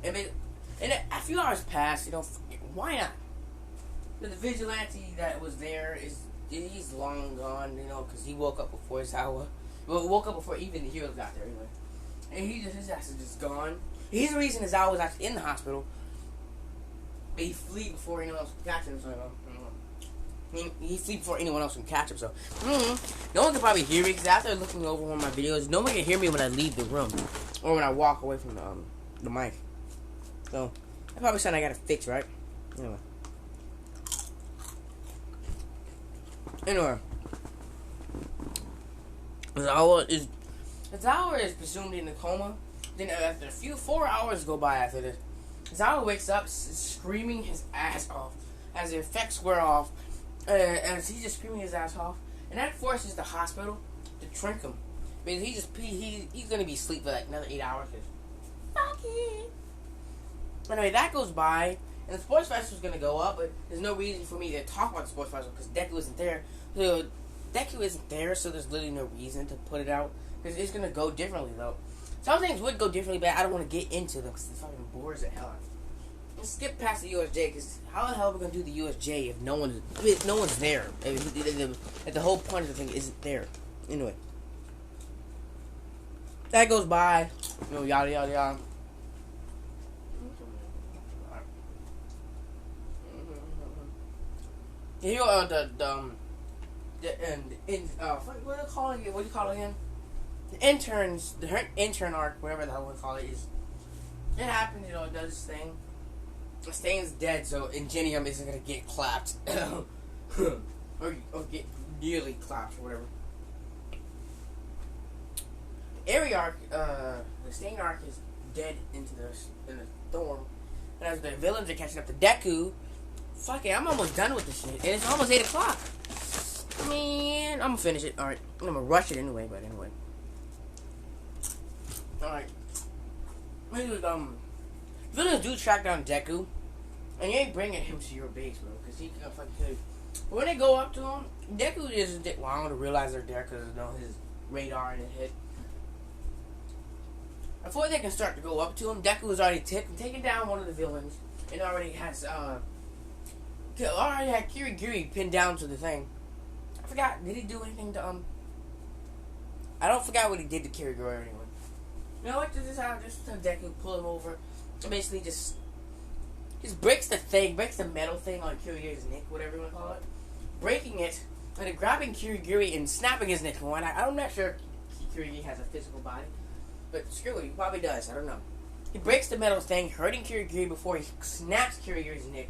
And a few hours pass. Why not? The vigilante that was there he's long gone, because he woke up before Zawa. Well, woke up before even the heroes got there anyway. And his ass is just gone. He's the reason Zawa was actually in the hospital. But he flee before anyone else can catch him. So he flee before anyone else can catch him. So no one can probably hear me because after looking over one of my videos, no one can hear me when I leave the room or when I walk away from the mic. So that's probably something I gotta fix, right? Anyway, Zawa is presumed in a coma. Then after 4 hours go by after this, Zawa wakes up screaming his ass off as the effects wear off, as he's just screaming his ass off, and that forces the hospital to trink him because he's gonna be asleep for like another 8 hours. Fuck it. Anyway, that goes by. And the sports festival's gonna go up, but there's no reason for me to talk about the sports festival because Deku isn't there. So Deku isn't there, so there's literally no reason to put it out because it's gonna go differently though. Some things would go differently, but I don't want to get into them because it fucking bores the hell out of me. Let's skip past the USJ because how the hell are we gonna do the USJ if no one's there? If the whole point of the thing isn't there. Anyway, that goes by. Yada yada yada. You know, what do you call it again? The intern arc, whatever the hell we call it, it happens, it does this thing. Stain's dead, so Ingenium isn't gonna get clapped. or get nearly clapped, or whatever. The Airy arc, the Stain arc is dead in the storm. And as the villains are catching up to Deku, fuck it, I'm almost done with this shit. And it's almost 8 o'clock. Man, I'm gonna finish it. Alright, I'm gonna rush it anyway, but anyway. Alright. Villains do track down Deku. And you ain't bringing him to your base, bro, because he can fucking kill you. But when they go up to him, Deku isn't long to realize they're there because his radar in his head. Before they can start to go up to him, Deku has already taken down one of the villains. And already had Kirigiri pinned down to the thing. I forgot. Did he do anything to I don't forget what he did to Kirigiri anyway. This is how Deku pull him over. Basically, just breaks the metal thing on Kirigiri's neck, whatever you want to call it. Breaking it, and then grabbing Kirigiri and snapping his neck. I'm not sure if Kirigiri has a physical body, but screw it, he probably does. I don't know. He breaks the metal thing, hurting Kirigiri before he snaps Kirigiri's neck.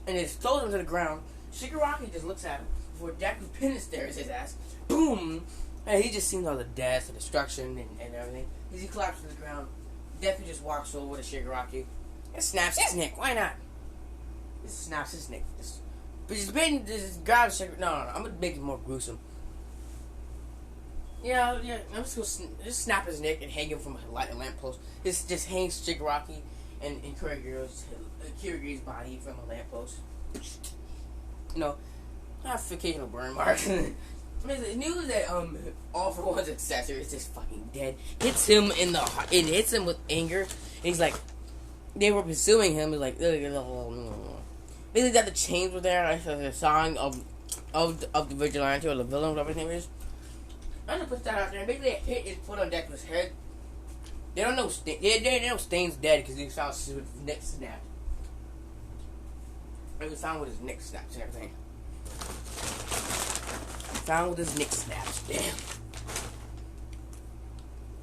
And just throws him to the ground. Shigaraki just looks at him before Deku stares his ass. Boom! And he just sees all the death and destruction and everything. As he collapses to the ground, Deku just walks over to Shigaraki and snaps his neck. Why not? Just snaps his neck. Just grabs Shigaraki. No. I'm gonna make it more gruesome. Yeah. I'm just gonna just snap his neck and hang him from a lamppost. Just hangs Shigaraki and Kirigiri's body from a lamppost. Occasional burn marks. The news that All For One's successor is just fucking dead. Hits him it hits him with anger. And he's like, they were pursuing him. He's like, basically that the chains were there. Like the song of the vigilante or the villain, whatever his name is. I'm gonna put that out there. And basically, a hit is put on Deku's head. They don't know. They know Stain's dead because he found his neck snapped. It was found with his neck snapped and everything. Found with his neck snapped. Damn.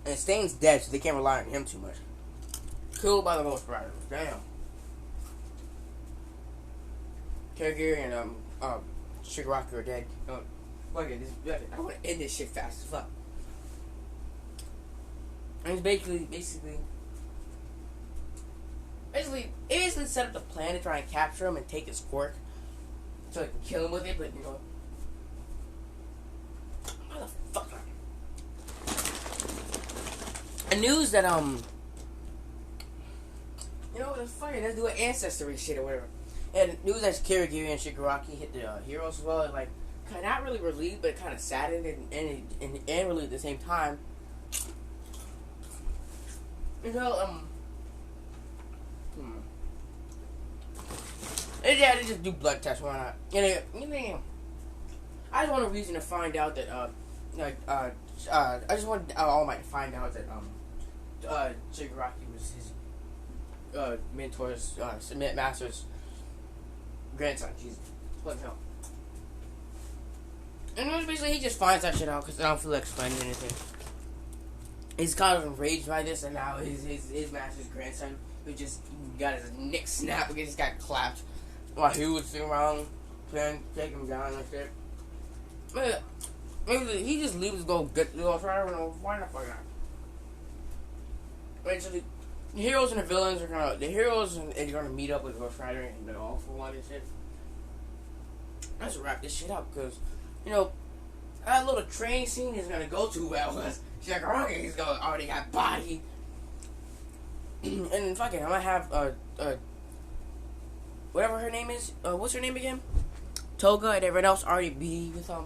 And Stain's dead, so they can't rely on him too much. Killed by the Ghost Riders. Damn. Kergiri and Shigaraki are dead. Fuck it, I want to end this shit fast as fuck. And it's basically, it basically set up the plan to try and capture him and take his quirk, so they can kill him with it. But motherfucker. And news that fuck it, let's do an ancestry shit or whatever. And news that Kirigiri and Shigaraki hit the heroes as well. Like, not really relieved, but kind of saddened and relieved at the same time. Yeah, they just do blood tests. Why not? I just want a reason to find out that I just want All Might to find out that Shigaraki was his mentor's master's grandson. Jesus, what the hell? And basically he just finds that shit out because I don't feel like explaining anything. He's kind of enraged by this, and now his master's grandson, who just got his neck snapped because he just got clapped while he was sitting around playing, taking him down and shit. Maybe he just leaves to go get the Ghost Rider. I don't know why the fuck not. Basically, the heroes and the villains are gonna meet up with Ghost Rider and the All For One and shit. Let's wrap this shit up because that little train scene is gonna go too well because Shigaraki's already got body. And fuck it, I'm gonna have whatever her name is. What's her name again? Toga and everyone else already be with the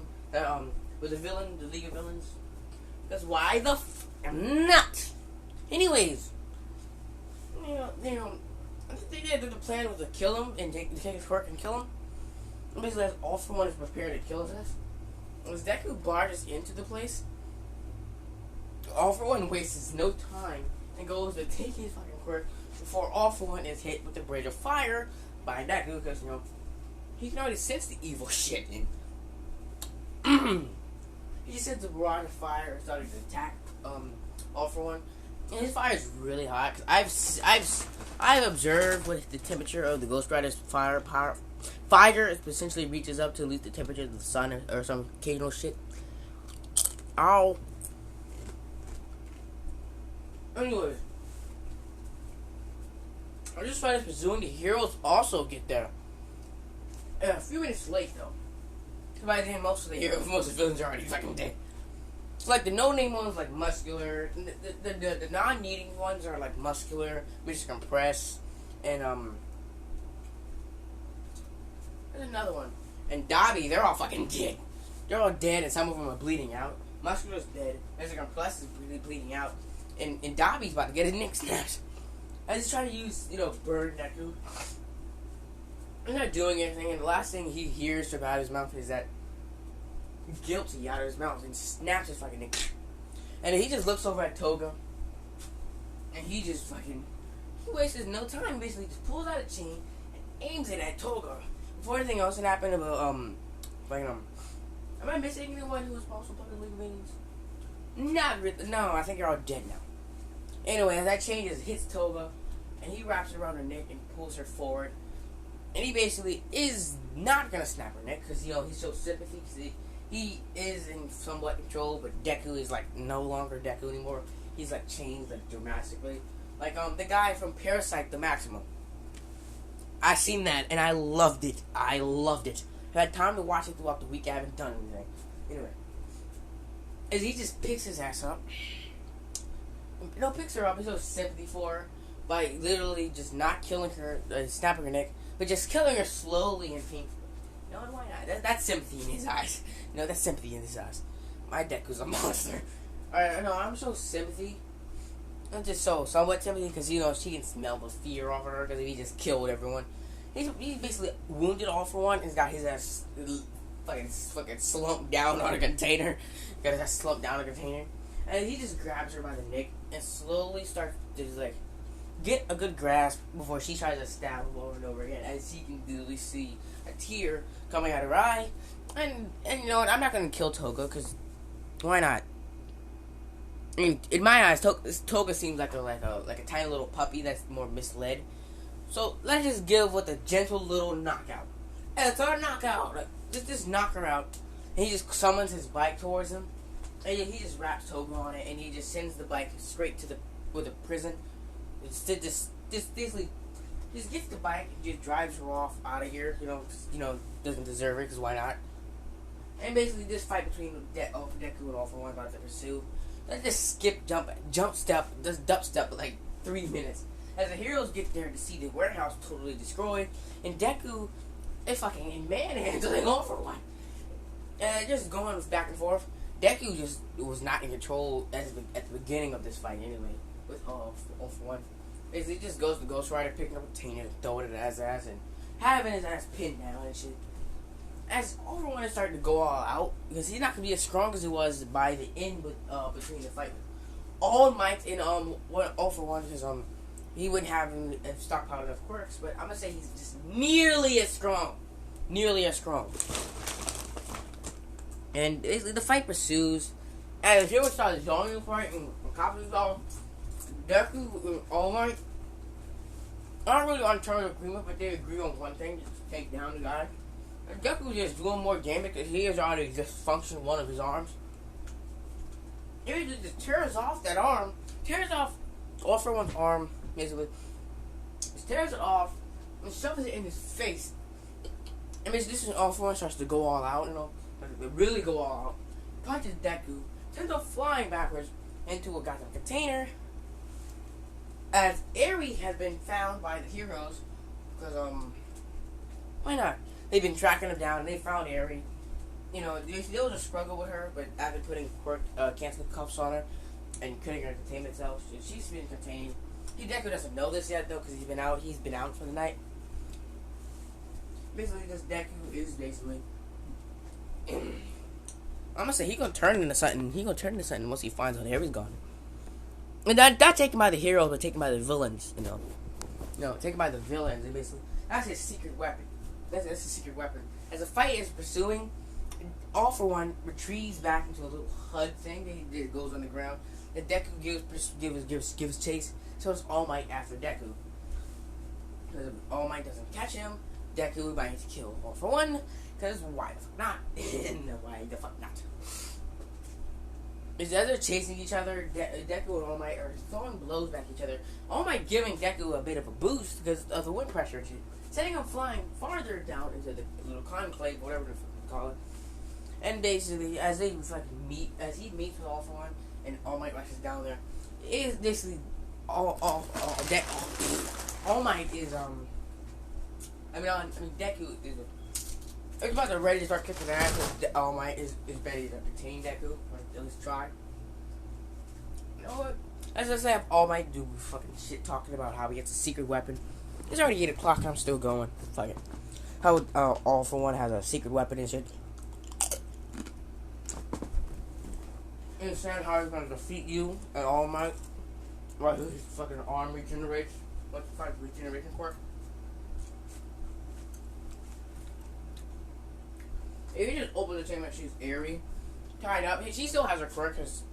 villain, the League of Villains. Because why the I'm not. Anyways, I think the plan was to kill him and take his quirk and kill him. Basically, All For One is prepared to kill his ass. As Deku barges into the place, All For One wastes no time and goes to take his fucking quirk before All For One is hit with the Bridge of Fire by Deku because he can already sense the evil shit and he just sends the barrage of fire starting to attack All For One. And his fire is really hot because I've observed what the temperature of the Ghost Rider's fire essentially reaches up to at least the temperature of the sun or some occasional shit. Ow. Anyways, I'm just trying to presume the heroes also get there. A few minutes late though. By then, most of the villains are already fucking dead. It's like the no-name ones, like muscular. The non-needing ones are like muscular, which is compressed, and there's another one. And Dobby, they're all fucking dead. They're all dead, and some of them are bleeding out. Muscular's dead. There's a compressed is really bleeding out, and Dobby's about to get his neck snapped. I just try to use burn Deku. He's not doing anything, and the last thing he hears from out of his mouth is that guilty out of his mouth and snaps his fucking neck. And he just looks over at Toga, and he wastes no time. Basically, just pulls out a chain and aims it at Toga. Before anything else can happen, am I missing anyone who was also part of the League of Villains? Not really. No, I think they're all dead now. Anyway, as that chain just hits Toga, and he wraps it around her neck and pulls her forward. And he basically is not gonna snap her neck because he shows sympathy. Cause he is in somewhat control, but Deku is like no longer Deku anymore. He's like changed like dramatically. Like the guy from Parasite, the Maximum. I seen that and I loved it. I had time to watch it throughout the week. I haven't done anything. Anyway, as he just picks his ass up, picks her up. He shows sympathy for her by literally just not killing her, snapping her neck. But just killing her slowly and painfully. Why not? That's sympathy in his eyes. That's sympathy in his eyes. My Deku's a monster. Alright, I'm so sympathy. I'm just so somewhat sympathy because, she can smell the fear off of her because he just killed everyone. He's basically wounded All For One and he's got his ass fucking slumped down on a container. Got his ass slumped down on a container. And he just grabs her by the neck and slowly starts to get a good grasp before she tries to stab him over and over again, as he can literally see a tear coming out of her eye. And you know what? I'm not gonna kill Toga, because why not? I mean, in my eyes, Toga seems like a tiny little puppy that's more misled. So let's just give with a gentle little knockout. And it's a knockout. Like, just knock her out. And he just summons his bike towards him. And he just wraps Toga on it, and he just sends the bike straight to the prison. Just basically just gets the bike and just drives her off out of here. Doesn't deserve it, because why not? And basically this fight between Deku and All For One about to pursue. Let's just jump step, just dubstep like 3 minutes. As the heroes get there to see the warehouse totally destroyed, and Deku is fucking manhandling All For One. And just going back and forth. Deku just was not in control at the beginning of this fight anyway, with All For One. Basically, he just goes to Ghost Rider, picking up a container, throwing it at his ass, and having his ass pinned down and shit. As All For One is starting to go all out, because he's not going to be as strong as he was by the end between the fight with All Might and All For One, because he wouldn't have stockpiled enough quirks, but I'm going to say he's just nearly as strong. And basically the fight pursues, and the hero starts joining the fight, and copies all Deku and All Might aren't really on terms of agreement, but they agree on one thing: just to take down the guy. And Deku just doing more damage because he has already just functioned one of his arms. He just tears off that arm, tears off All For One's arm, basically. Just tears it off and shoves it in his face. And basically, this is All For One starts to go all out, really go all out. Punches Deku, sends him flying backwards into a goddamn container. As Eri has been found by the heroes, because why not? They've been tracking him down, and they found Eri. There was a struggle with her, but after putting cancer cuffs on her and couldn't get her to contain itself, she's been contained. Deku doesn't know this yet though, because he's been out for the night. Basically, this Deku is basically. I'm gonna say he gonna turn into something. Once he finds out Eri's gone. And not taken by the heroes, but taken by the villains. Taken by the villains. And basically, that's his secret weapon. That's his secret weapon. As the fight is pursuing, All For One retrieves back into a little HUD thing that goes on the ground. And Deku gives chase. So it's All Might after Deku. Because if All Might doesn't catch him, Deku might kill All For One. Because why the fuck not? Why the fuck not? As they're chasing each other, Deku and All Might are throwing blows back at each other. All Might giving Deku a bit of a boost because of the wind pressure, setting him flying farther down into the little conclave, whatever they call it. And basically, as he meets with All For One, and All Might rushes down there, it is basically All Might is Deku is. It's about to ready to start kicking ass because All Might is ready to contain Deku, or at least try. You know what? As I say, All Might do fucking shit talking about how he gets a secret weapon. It's already 8 o'clock and I'm still going. Fuck it. How All For One has a secret weapon and shit. And saying how he's gonna defeat you and All Might. Right, his fucking arm regenerates. What's the fucking regeneration quirk? If you just open the same that she's Eri, tied up, she still has her quirk because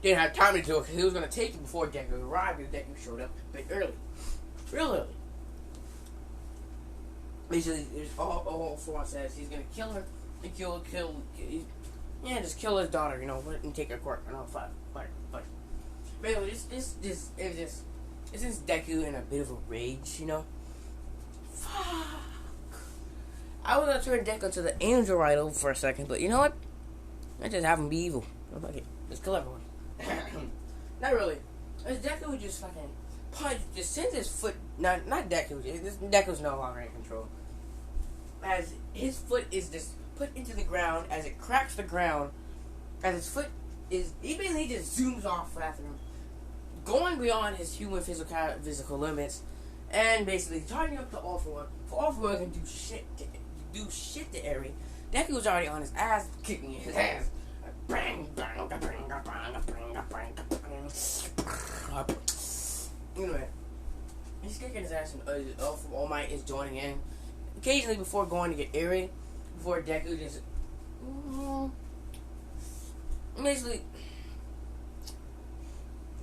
didn't have time to do it because he was going to take it before Deku arrived because Deku showed up a bit early. Real early. Basically, all For One says he's going to kill her and just kill his daughter, and take her quirk. Fuck. Basically, it's just Deku in a bit of a rage, Fuck. I was gonna turn Deku into the Angel Rider for a second, but you know what? I just have him be evil. Fuck it. Just kill everyone. Not really. It's Deku just fucking just sends his foot. Not Deku. Deku's no longer in control. As his foot is just put into the ground, as it cracks the ground, as his foot is, he basically just zooms off after him, going beyond his human physical limits, and basically charging up to All For One. For All For One can do shit to Eri. Deku was already on his ass, kicking his ass. Anyway, He's kicking his ass, and from All Might is joining in. Occasionally, before going to get Eri, before Deku just basically,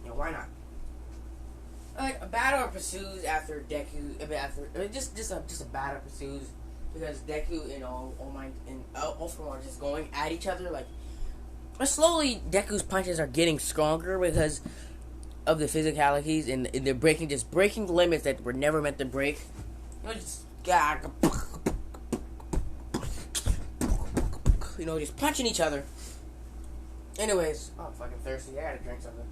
why not? Like a battle pursues after Deku, just a battle pursues because Deku and All Might and All For One are just going at each other. Like, but slowly Deku's punches are getting stronger because of the physicalities, and they're breaking limits that were never meant to break. Just just punching each other. Anyways, I'm fucking thirsty. I gotta drink something.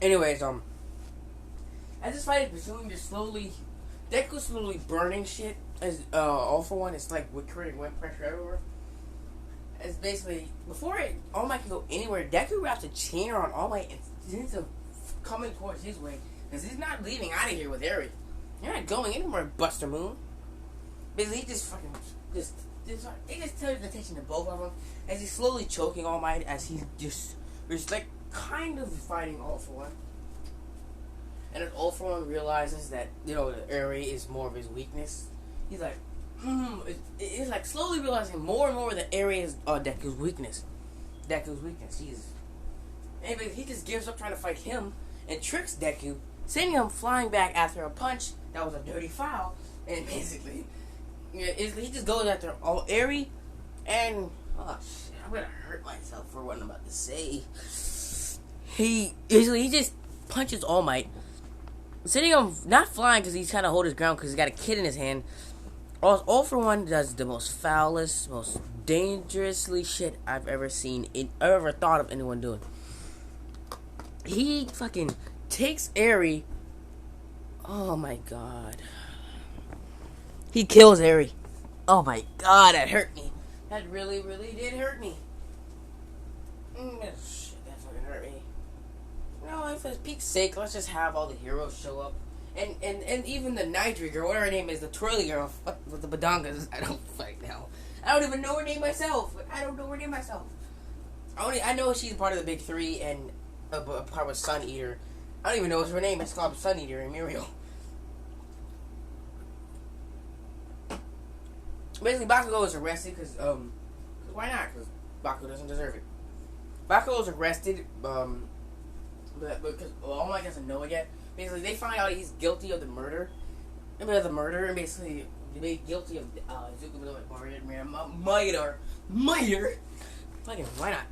Anyways, as this fight is pursuing, Deku's slowly burning shit. As All For One, it's like we're creating wind pressure everywhere. It's basically before All Might can go anywhere, Deku wraps a chain around All Might and sends him coming towards his way because he's not leaving out of here with Eri. You're not going anywhere, Buster Moon. Basically, he just tells the attention to both of them as he's slowly choking All Might as he's just like kind of fighting All For One. And if All For One realizes that, Eri is more of his weakness, he's like, it's like slowly realizing more and more that Eri is Deku's weakness. Anyway, he just gives up trying to fight him and tricks Deku, sending him flying back after a punch that was a dirty foul. And basically, he just goes after Eri, and oh shit, I'm gonna hurt myself for what I'm about to say. He just punches All Might, sitting him not flying because he's trying to hold his ground because he's got a kid in his hand. All For One does the most foulest, most dangerously shit I've ever seen, I've ever thought of anyone doing. He fucking takes Eri. Oh my god. He kills Eri. Oh my god, that hurt me. That really, really did hurt me. Shit, that fucking hurt me. For Pete's sake, let's just have all the heroes show up. And even the Nidri girl, whatever her name is, the twirly girl with the badongas, I don't fight now. I don't even know her name myself. I know she's part of the big three and a part with Sun Eater. I don't even know her name. It's called Sun Eater and Muriel. Basically, Bakugo is arrested because why not? Because Bakugo doesn't deserve it. Bakugo is arrested, but because All Might doesn't know it yet. Basically, they find out he's guilty of the murder. And basically made guilty of murder. Fucking why not?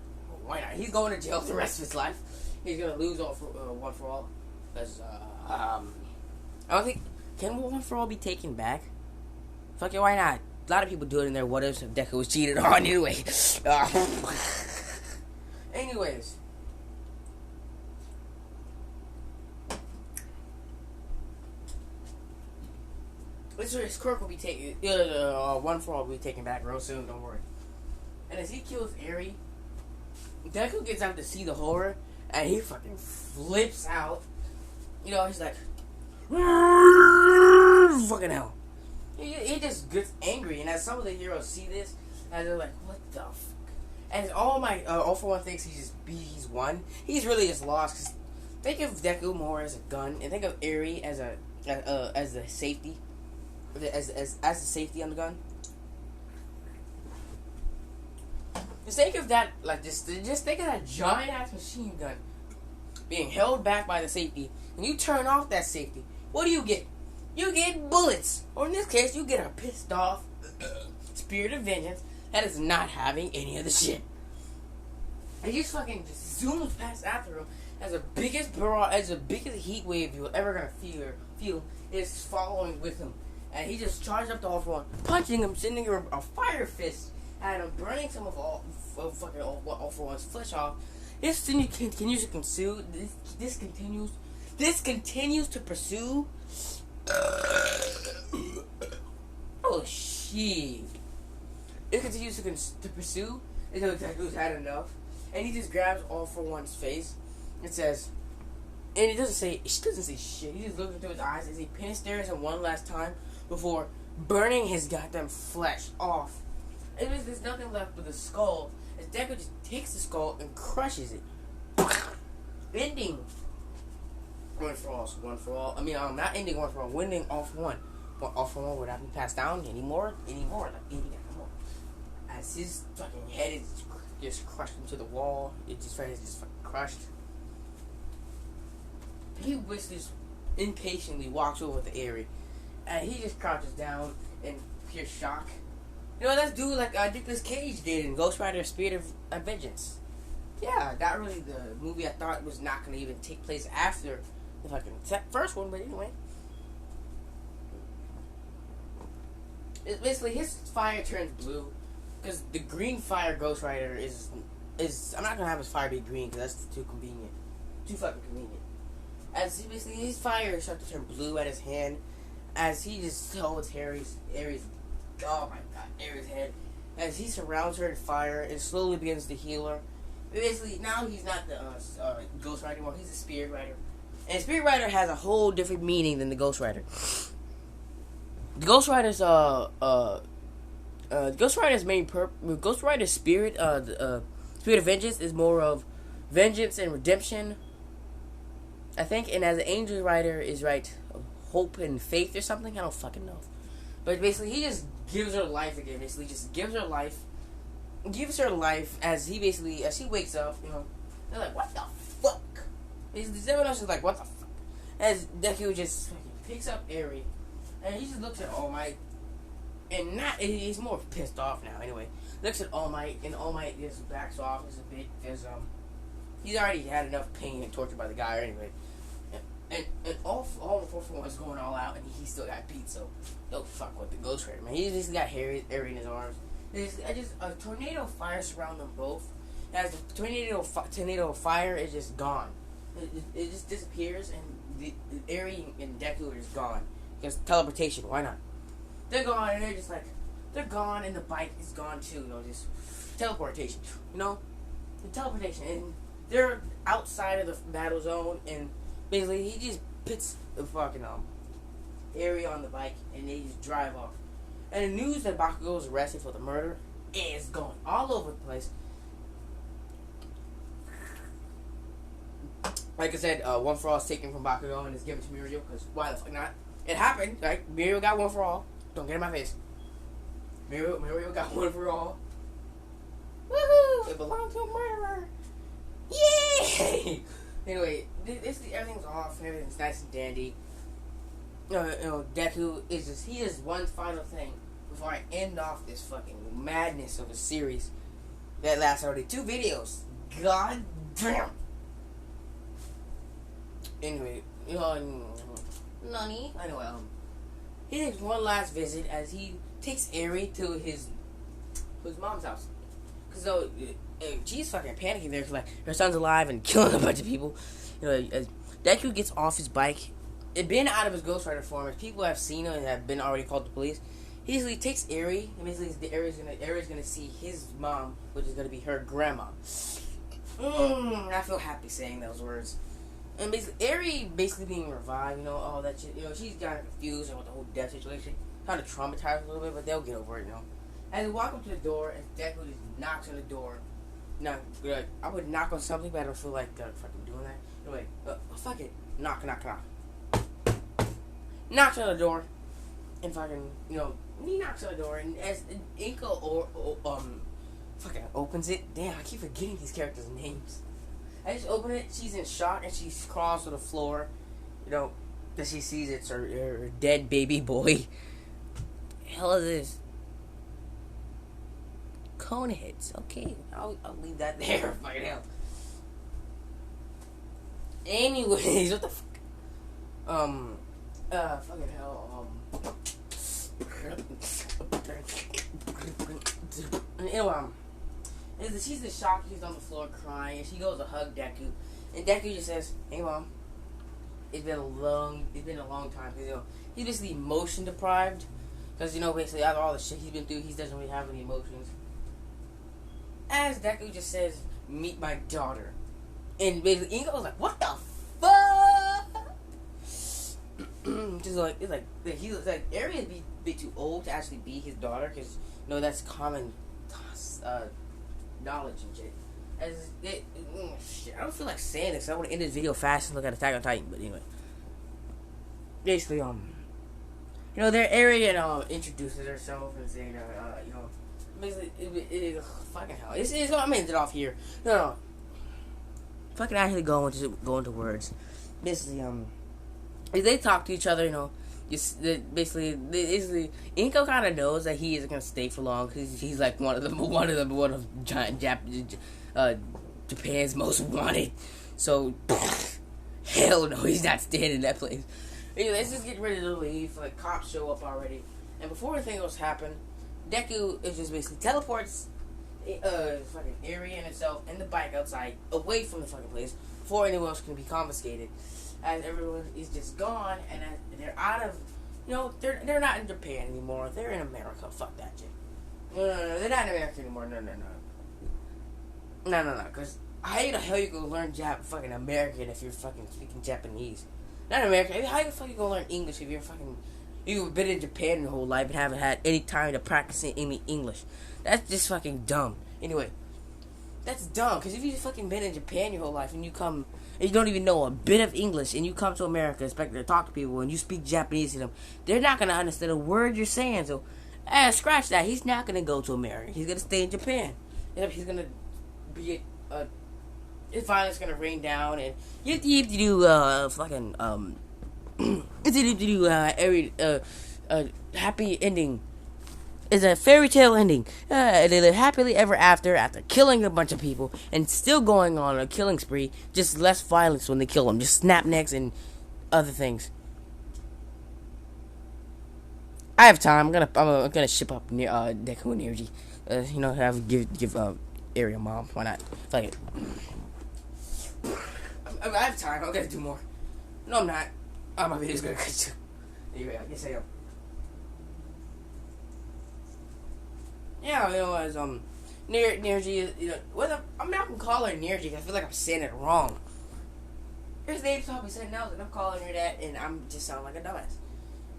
Why not? He's going to jail for the rest of his life. He's gonna lose One For All. Because I don't think One For All be taken back. Fuck it, why not? A lot of people do it in their what ifs if Deku was cheated on anyway. Anyways. His quirk will be taken. One For All will be taken back real soon. Don't worry. And as he kills Eri, Deku gets out to see the horror, and he fucking flips out. He's like, fucking hell. He just gets angry, and as some of the heroes see this, and they're like, what the fuck? And All For One thinks he's won. He's really just lost. Cause think of Deku more as a gun, and think of Eri as the safety. As the safety on the gun. Just think of that, just think of that giant ass machine gun being held back by the safety, and you turn off that safety. What do you get? You get bullets, or in this case, you get a pissed off spirit of vengeance that is not having any of the shit. And he just zooms past after him as the biggest heat wave you're ever gonna feel is following with him. And he just charged up to All For One, punching him, sending a fire fist at him, burning some of All For One's flesh off. This continues to consume. This continues to pursue. Oh shit! It continues to pursue until Deku's had enough. And he just grabs All for One's face. It says, and he doesn't say shit. He just looks into his eyes as he pin stares him one last time before burning his goddamn flesh off. And there's nothing left but the skull. As Deku just takes the skull and crushes it, ending One for All. One for All. I mean, not ending One for All, winning All for One. But All for One would not be passed down anymore. Like ending it anymore. As his fucking head is just crushed into the wall, his face is just fucking crushed. He just impatiently walks over to Eri, and he just crouches down in pure shock. You know, let's do like Nicolas Cage did in Ghost Rider: Spirit of Vengeance. Yeah, not really the movie I thought was not going to even take place after the fucking first one, but anyway. It's basically, his fire turns blue, because the green fire Ghost Rider is I'm not going to have his fire be green, because that's too convenient. Too fucking convenient. As he basically, his fire starts to turn blue at his hand, as he just holds Ares' oh my god, Ares' head, as he surrounds her in fire and slowly begins to heal her. Basically, now he's not the Ghost Rider anymore, he's a Spirit Rider. And Spirit Rider has a whole different meaning than the Ghost Rider. The Ghost Rider's Ghost Rider's spirit, Spirit of Vengeance is more of vengeance and redemption, I think, and as an Angel Rider is hope and faith or something. I don't fucking know. But basically, he just gives her life again. Basically, just gives her life as she wakes up. You know, they're like, what the fuck? Basically, everyone else is like, what the fuck? As Deku just picks up Eri, and he just looks at All Might, and he's more pissed off now. Anyway, looks at All Might, and All Might just backs off a bit because he's already had enough pain and torture by the guy anyway. And all 441 is going all out, and he still got beat, so don't fuck with the Ghost Rider, man. He just got Eri in his arms. A tornado of fire surround them both. As the tornado of fire is just gone. It just disappears, and Eri and Deku are just gone. Because teleportation, why not? They're gone, and they're gone, and the bike is gone too, you know, just teleportation, you know? The teleportation, and they're outside of the battle zone, and basically, he just puts the fucking Eri on the bike, and they just drive off. And the news that Bakugo was arrested for the murder is going all over the place. Like I said, One for All is taken from Bakugo and is given to Muriel, because why the fuck not? It happened, right? Muriel got One for All. Don't get in my face. Muriel got One for All. Woohoo! It belonged to a murderer. Yay! Anyway, everything's off and everything's nice and dandy. Deku he is one final thing before I end off this fucking madness of a series that lasts already 2 videos. God damn. Anyway, Nani? Anyway, he takes one last visit as he takes Eri to his mom's house. Because she's fucking panicking there, like her son's alive and killing a bunch of people. You know, as Deku gets off his bike, it been out of his Ghost Rider form. As people have seen him and have been already called the police, he basically takes Eri, and basically Eri's gonna see his mom, which is gonna be her grandma. I feel happy saying those words. And basically, Eri being revived, you know, all that shit. You know, she's kind of confused with the whole death situation, kind of traumatized a little bit, but they'll get over it, you know. As they walk up to the door, and Deku just knocks on the door. Now, I would knock on something, but I don't feel like fucking doing that. Anyway, fuck it. Knock. Knocks on the door, and fucking, you know, he knocks on the door, and as Inko fucking opens it. Damn, I keep forgetting these characters' names. I just open it, she's in shock, and she crawls to the floor, you know, that she sees it's her dead baby boy. The hell is this? Cone hits. Okay, I'll leave that there. Fucking hell. Anyways, what the fuck? Fucking hell. Anyway, she's in shock. She's on the floor crying, and she goes to hug Deku, and Deku just says, "Hey, mom, it's been a long time." Cause, you know, he's basically emotion deprived, because, you know, basically out of all the shit he's been through, he doesn't really have any emotions. As Deku just says, meet my daughter. And basically, Ingo was like, what the fuck? Just like, it's like, he was like, Area be too old to actually be his daughter, because, that's common knowledge and shit. Shit, I don't feel like saying this. I want to end this video fast and look at Attack on Titan, but anyway. Basically, their Area introduces herself and saying, basically, fucking hell. I'm gonna end it off here. No. Fucking actually go into words. Basically, if they talk to each other, basically, Inko kind of knows that he isn't gonna stay for long because he's like one of Japan's most wanted. So, hell no, he's not staying in that place. Anyway, let's just get ready to leave. Like, cops show up already, and before anything else happen, Deku is just basically teleports fucking Area in itself and the bike outside away from the fucking place before anyone else can be confiscated. As everyone is just gone, and they're out of, they're not in Japan anymore. They're in America. Fuck that shit. No, they're not in America anymore. No. Because how the hell you gonna learn fucking American if you're fucking speaking Japanese? Not American. How the fuck you gonna learn English if you've been in Japan your whole life and haven't had any time to practice any English? That's just fucking dumb. Anyway, that's dumb, because if you've fucking been in Japan your whole life and you come and you don't even know a bit of English and you come to America expecting to talk to people and you speak Japanese to them, they're not going to understand a word you're saying. So, scratch that. He's not going to go to America. He's going to stay in Japan. And he's going to be his violence going to rain down, and you have to do happy ending. It's a fairy tale ending. They live happily ever after killing a bunch of people and still going on a killing spree. Just less violence when they kill them. Just snap necks and other things. I have time. I'm gonna ship up near Deku and Energy. Give Area mom. Why not? Fuck it. I have time. I'm gonna do more. No, I'm not. My video's gonna cut too. Anyway, I guess I am. Yeah, as Nergy, I'm not gonna call her Nergy because I feel like I'm saying it wrong. There's names probably said no, and I'm calling her that, and I'm just sounding like a dumbass.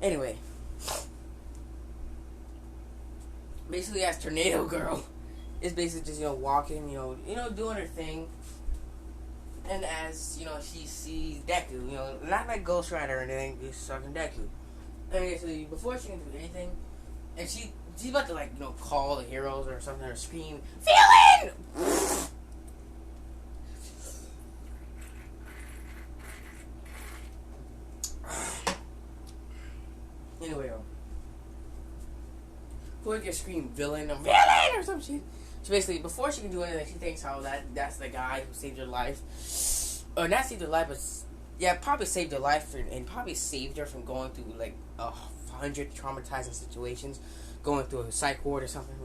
Anyway, basically, as Tornado Girl is basically just walking, doing her thing, and as she sees Deku, not like Ghost Rider or anything, just talking Deku, and basically before she can do anything, and she's about to call the heroes or something or scream, "Villain!" Anyway, before you can scream "Villain" or some shit, so basically before she can do anything, she thinks how that's the guy who saved her life, or not saved her life, but probably saved her life and probably saved her from going through 100 traumatizing situations. Going through a psych ward or something,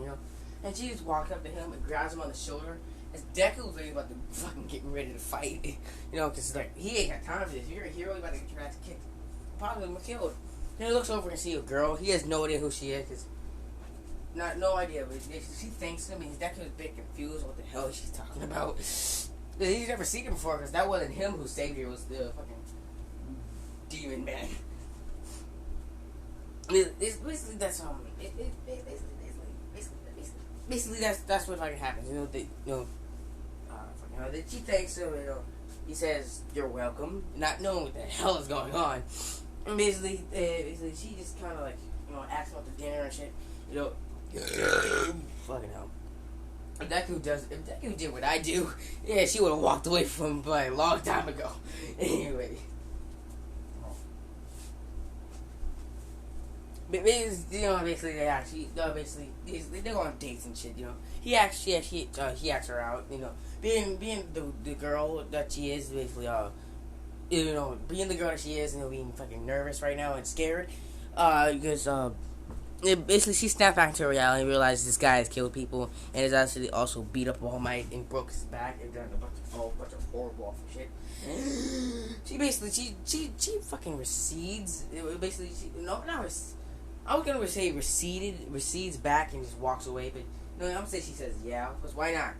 and she just walks up to him and grabs him on the shoulder. As Deku was about to fucking get ready to fight, because he ain't got time for this. If you're a hero, you about to get your ass kicked, probably killed. Then he looks over and sees a girl. He has no idea who she is, no idea. But she thinks him, and Deku is a bit confused what the hell she's talking about. He's never seen her before, because that wasn't him who saved her. It was the fucking demon man. Basically, that's basically that's what fucking happens. She thanks him. He says you're welcome, not knowing what the hell is going on. And basically she just kind of asks about the dinner and shit. Fucking hell. If Deku did what I do, she would have walked away from him by a long time ago. Anyway. Basically, they're going on dates and shit. He asks her out. Being the girl that she is, basically, being the girl that she is, being fucking nervous right now and scared, because basically she snapped back to reality and realized this guy has killed people and has actually also beat up All Might and broke his back and done a bunch of horrible awful shit. She fucking recedes. Basically, I was gonna say recedes back and just walks away, but I'm gonna say she says yeah, because why not?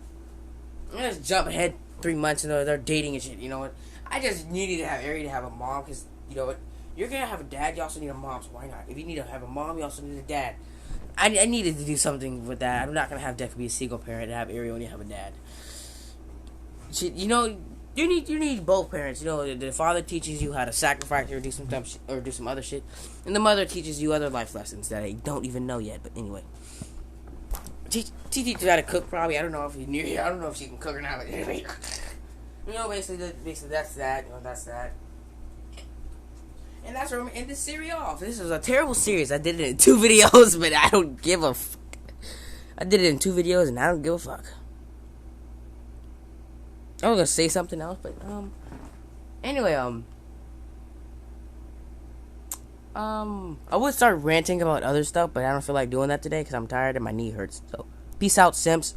Let's jump ahead 3 months and they're dating and shit. You know what? I just needed to have Ari to have a mom because you know what? You're gonna have a dad. You also need a mom. So why not? If you need to have a mom, you also need a dad. I needed to do something with that. I'm not gonna have Deku be a single parent and have Ari only have a dad. You know, you need both parents. You know, the father teaches you how to sacrifice or do some dumb shit, or do some other shit, and the mother teaches you other life lessons that I don't even know yet. But anyway, she teaches you how to cook. Probably I don't know if you knew. I don't know if she can cook or not. But anyway, you know, basically that's that. You know, that's that. And that's where I'm gonna end this series off. This is a terrible series. I did it in 2 videos, but I don't give a fuck. I did it in 2 videos, and I don't give a fuck. I was gonna say something else, but anyway, I would start ranting about other stuff, but I don't feel like doing that today because I'm tired and my knee hurts. So, peace out, Simps.